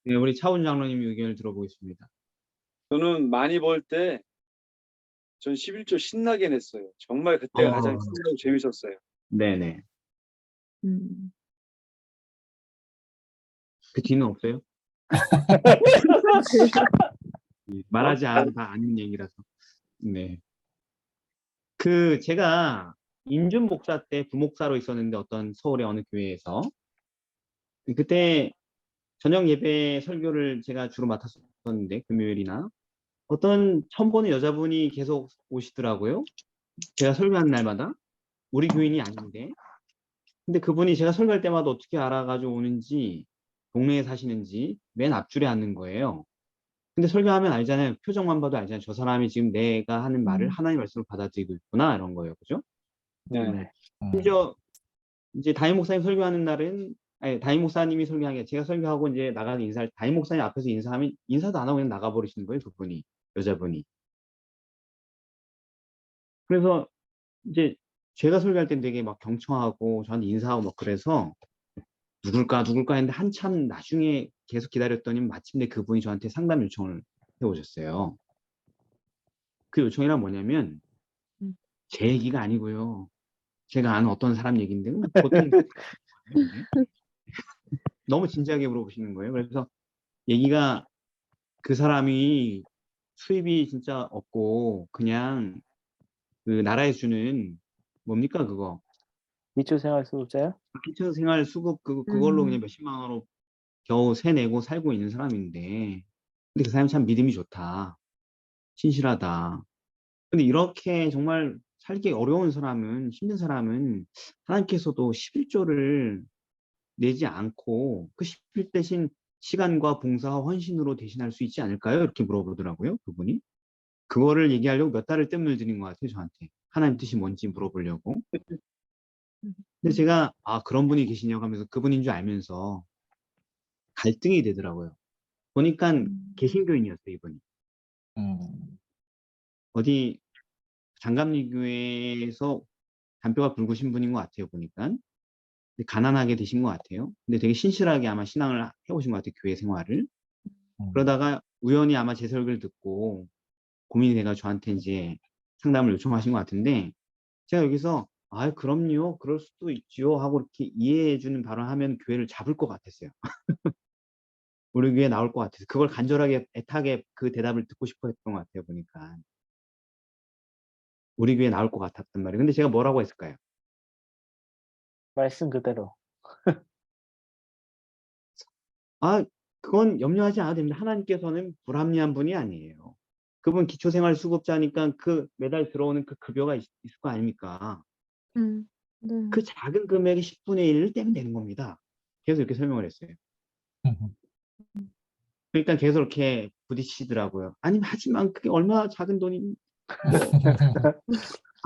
Speaker 1: 네, 우리 차훈 장로님 의견을 들어보겠습니다.
Speaker 6: 저는 많이 벌 때 전 11조 신나게 냈어요. 정말 그때가 가장 신나고 재밌었어요.
Speaker 1: 네네.
Speaker 7: 음.
Speaker 1: 그 뒤는 없어요? 말하지 않아도 다 아는 얘기라서. 네. 제가 인준 목사 때 부목사로 있었는데 어떤 서울의 어느 교회에서 그때 저녁 예배 설교를 제가 주로 맡았었는데 금요일이나 어떤 처음 보는 여자분이 계속 오시더라고요. 제가 설교하는 날마다 우리 교인이 아닌데 근데 그분이 제가 설교할 때마다 어떻게 알아가지고 오는지 동네에 사시는지 맨 앞줄에 앉는 거예요. 근데 설교하면 알잖아요. 표정만 봐도 알잖아요. 저 사람이 지금 내가 하는 말을 하나님 말씀으로 받아들이고 있구나 이런 거예요. 그죠?
Speaker 2: 네.
Speaker 1: 심지어 이제 담임 목사님 설교하는 날은 담임 목사님이 설교하는 게 제가 설교하고 이제 나가서 담임 목사님 앞에서 인사하면 인사도 안 하고 그냥 나가버리시는 거예요. 그분이 여자분이. 그래서 이제 제가 설교할 땐 되게 막 경청하고 저한테 인사하고 막 그래서 누굴까 했는데 한참 나중에 계속 기다렸더니 마침내 그분이 저한테 상담 요청을 해오셨어요. 그 요청이란 뭐냐면
Speaker 4: 음.
Speaker 1: 제 얘기가 아니고요. 제가 아는 어떤 사람 얘기인데 보통 그게 너무 진지하게 물어보시는 거예요. 그래서 얘기가 그 사람이 수입이 진짜 없고 그냥 그 나라에 주는 뭡니까 그거
Speaker 2: 기초생활수급자요?
Speaker 1: 기초생활 수급 그걸로 그냥
Speaker 4: 음.
Speaker 1: 몇십만 원으로 겨우 세내고 살고 있는 사람인데 근데 그 사람이 참 믿음이 좋다. 신실하다. 근데 이렇게 정말 살기 어려운 사람은 힘든 사람은 하나님께서도 11조를 내지 않고 그 11 대신 시간과 봉사와 헌신으로 대신할 수 있지 않을까요? 이렇게 물어보더라고요. 그분이. 그거를 얘기하려고 몇 달을 뜸을 들인 것 같아요. 저한테. 하나님 뜻이 뭔지 물어보려고. 근데 제가 아 그런 분이 계시냐고 하면서 그분인 줄 알면서 갈등이 되더라고요. 보니까 개신교인이었어요. 이분이. 어디 장감리교회에서 잔뼈가 굵으신 분인 것 같아요. 보니까. 근데 가난하게 되신 것 같아요. 근데 되게 신실하게 아마 신앙을 해오신 것 같아요. 교회 생활을. 그러다가 우연히 아마 제 설교를 듣고 고민이 돼가지고 저한테 이제 상담을 요청하신 것 같은데 제가 여기서 아 그럼요. 그럴 수도 있지요. 하고 이렇게 이해해주는 발언하면 교회를 잡을 것 같았어요. 우리 교회 나올 것 같아서 그걸 간절하게 애타게 그 대답을 듣고 싶어 했던 것 같아요. 보니까. 우리 교회 나올 것 같았단 말이에요. 근데 제가 뭐라고 했을까요?
Speaker 2: 말씀 그대로.
Speaker 1: 아, 그건 염려하지 않아도 됩니다. 하나님께서는 불합리한 분이 아니에요. 그분 기초생활수급자니까 그 매달 들어오는 그 급여가 있을 거 아닙니까?
Speaker 4: 네.
Speaker 1: 그 작은 금액의 10분의 1을 떼면 되는 겁니다. 계속 이렇게 설명을 했어요. 그러니까 계속 이렇게 부딪히더라고요. 아니, 하지만 그게 얼마나 작은 돈이,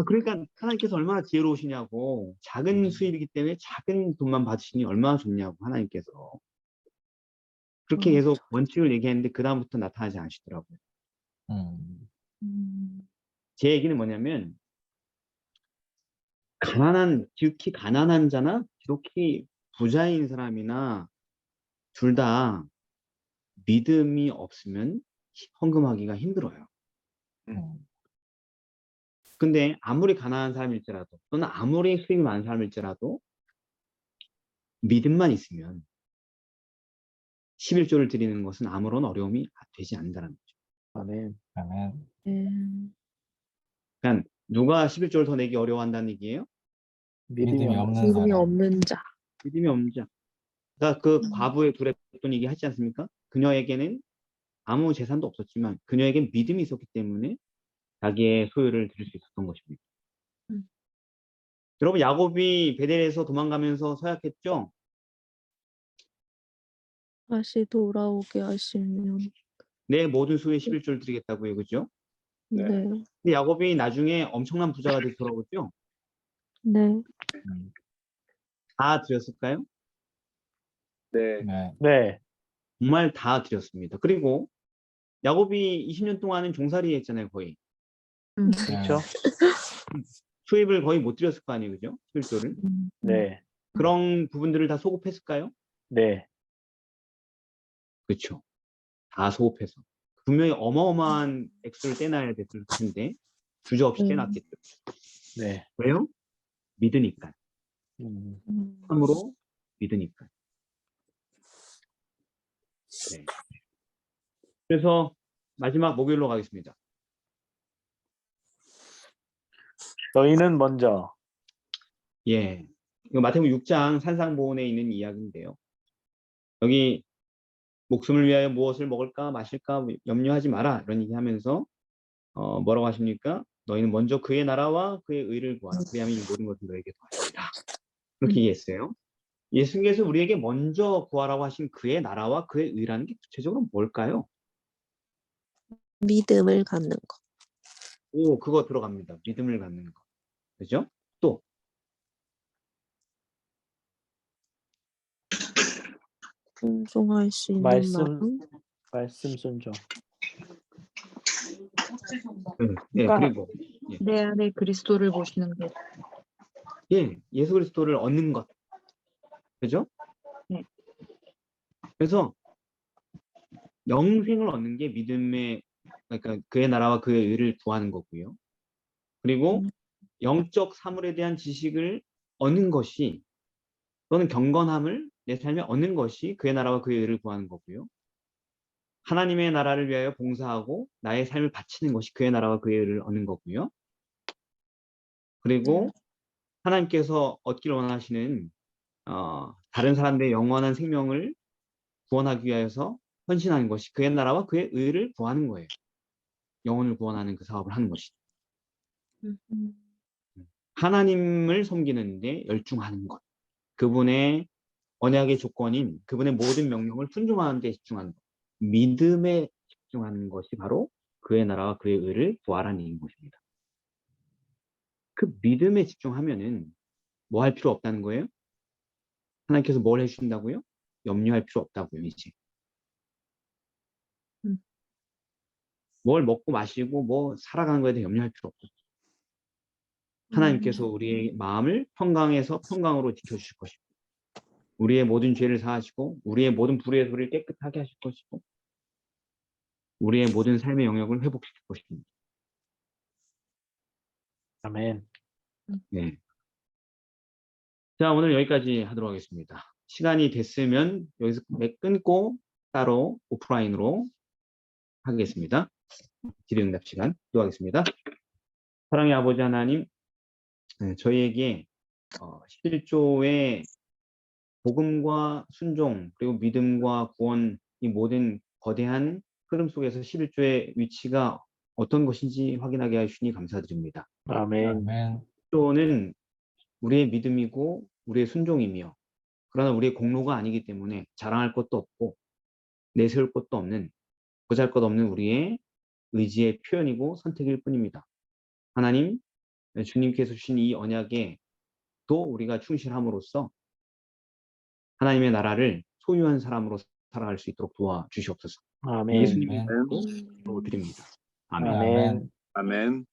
Speaker 1: 그러니까 하나님께서 얼마나 지혜로우시냐고. 작은 수입이기 때문에 작은 돈만 받으시니 얼마나 좋냐고, 하나님께서. 그렇게 계속 원칙을 얘기했는데, 그다음부터 나타나지 않으시더라고요. 제 얘기는 뭐냐면, 지극히 가난한 자나 지극히 부자인 사람이나 둘 다 믿음이 없으면 헌금하기가 힘들어요. 근데 아무리 가난한 사람일지라도 또는 아무리 수입이 많은 사람일지라도 믿음만 있으면 11조를 드리는 것은 아무런 어려움이 되지 않는다는 거죠.
Speaker 2: 아멘.
Speaker 3: 아멘.
Speaker 1: 그러니까 누가 11조를 더 내기 어려워한다는 얘기예요?
Speaker 2: 믿음이
Speaker 3: 믿음이
Speaker 2: 없는
Speaker 3: 없는
Speaker 4: 믿음이
Speaker 3: 사람.
Speaker 4: 없는 자.
Speaker 1: 믿음이 없는 자. 그러니까 그 과부의 둘의 돈 얘기 하지 않습니까? 그녀에게는 아무 재산도 없었지만 그녀에겐 믿음이 있었기 때문에 자기의 소유를 드릴 수 있었던 것입니다. 여러분 야곱이 베델에서 도망가면서 서약했죠?
Speaker 4: 다시 돌아오게 하시면.
Speaker 1: 내 모든 소유의 11조를 드리겠다고요. 그죠?
Speaker 7: 네.
Speaker 4: 네.
Speaker 1: 근데 야곱이 나중에 엄청난 부자가 돼서 돌아오죠?
Speaker 4: 네.
Speaker 1: 다 드렸을까요?
Speaker 6: 네.
Speaker 3: 네.
Speaker 2: 네.
Speaker 1: 정말 다 드렸습니다. 그리고 야곱이 20년 동안은 종살이 했잖아요. 거의.
Speaker 2: 그렇죠?
Speaker 1: 수입을 거의 못 드렸을 거 아니에요. 그죠? 11조를.
Speaker 2: 네.
Speaker 1: 그런 부분들을 다 소급했을까요?
Speaker 2: 네.
Speaker 1: 그렇죠. 다 소급해서. 분명히 어마어마한 액수를 떼놔야 됐을 텐데 주저없이 떼놨겠죠.
Speaker 2: 네.
Speaker 1: 왜요? 믿으니까.
Speaker 2: 음.
Speaker 1: 참으로 믿으니까. 네. 그래서 마지막 목요일로 가겠습니다.
Speaker 2: 너희는 먼저.
Speaker 1: 예. 이거 마태복음 6장 산상보훈에 있는 이야기인데요. 여기 목숨을 위하여 무엇을 먹을까 마실까 염려하지 마라 이런 얘기하면서 뭐라고 하십니까? 너희는 먼저 그의 나라와 그의 의를 구하라. 그리하면 이 모든 것을 너에게 더하시리라. 그렇게 얘기했어요. 예수님께서 우리에게 먼저 구하라고 하신 그의 나라와 그의 의라는 게 구체적으로 뭘까요?
Speaker 4: 믿음을 갖는 거.
Speaker 1: 오, 그거 들어갑니다. 믿음을 갖는 거. 그죠? 또
Speaker 4: 순종할 수 있는
Speaker 2: 말씀
Speaker 4: 마음.
Speaker 2: 말씀 순종.
Speaker 1: 네,
Speaker 8: 그러니까
Speaker 1: 그리고
Speaker 7: 내 안에 그리스도를 보시는 것.
Speaker 1: 예, 예수 그리스도를 얻는 것. 그죠?
Speaker 7: 네.
Speaker 1: 그래서 영생을 얻는 게 믿음의, 그러니까 그의 나라와 그의 의를 구하는 거고요. 그리고 영적 사물에 대한 지식을 얻는 것이, 또는 경건함을 내 삶에 얻는 것이 그의 나라와 그의 의를 구하는 거고요. 하나님의 나라를 위하여 봉사하고 나의 삶을 바치는 것이 그의 나라와 그의 의를 얻는 거고요. 그리고 하나님께서 얻기를 원하시는 다른 사람들의 영원한 생명을 구원하기 위해서 헌신하는 것이 그의 나라와 그의 의를 구하는 거예요. 영혼을 구원하는 그 사업을 하는 것이. 하나님을 섬기는데 열중하는 것. 그분의 언약의 조건인 그분의 모든 명령을 순종하는 데 집중하는 것. 믿음에 집중하는 것이 바로 그의 나라와 그의 의를 구하라는 얘기인 것입니다. 그 믿음에 집중하면은 뭐 할 필요 없다는 거예요? 하나님께서 뭘 해주신다고요? 염려할 필요 없다고요, 이제. 뭘 먹고 마시고 뭐 살아가는 거에 대해 염려할 필요 없고. 하나님께서 우리의 마음을 평강에서 평강으로 지켜주실 것이고, 우리의 모든 죄를 사하시고, 우리의 모든 불의의 소리를 깨끗하게 하실 것이고, 우리의 모든 삶의 영역을 회복시킬 것입니다.
Speaker 2: 아멘.
Speaker 1: 네. 자, 오늘 여기까지 하도록 하겠습니다. 시간이 됐으면 여기서 끊고 따로 오프라인으로 하겠습니다. 질의응답 시간 기도하겠습니다. 사랑의 아버지 하나님, 저희에게 11조의 복음과 순종, 그리고 믿음과 구원, 이 모든 거대한 흐름 속에서 11조의 위치가 어떤 것인지 확인하게 하시니 감사드립니다.
Speaker 2: 아멘.
Speaker 3: 아멘.
Speaker 1: 11조는 우리의 믿음이고 우리의 순종이며, 그러나 우리의 공로가 아니기 때문에 자랑할 것도 없고 내세울 것도 없는, 보잘것없는 우리의 의지의 표현이고 선택일 뿐입니다. 하나님, 주님께서 주신 이 언약에 또 우리가 충실함으로써 하나님의 나라를 소유한 사람으로 살아갈 수 있도록 도와주시옵소서.
Speaker 2: 아멘.
Speaker 1: 예수님의
Speaker 3: 아멘.
Speaker 1: 이름으로 기도드립니다. 아멘.
Speaker 2: 아멘.
Speaker 6: 아멘.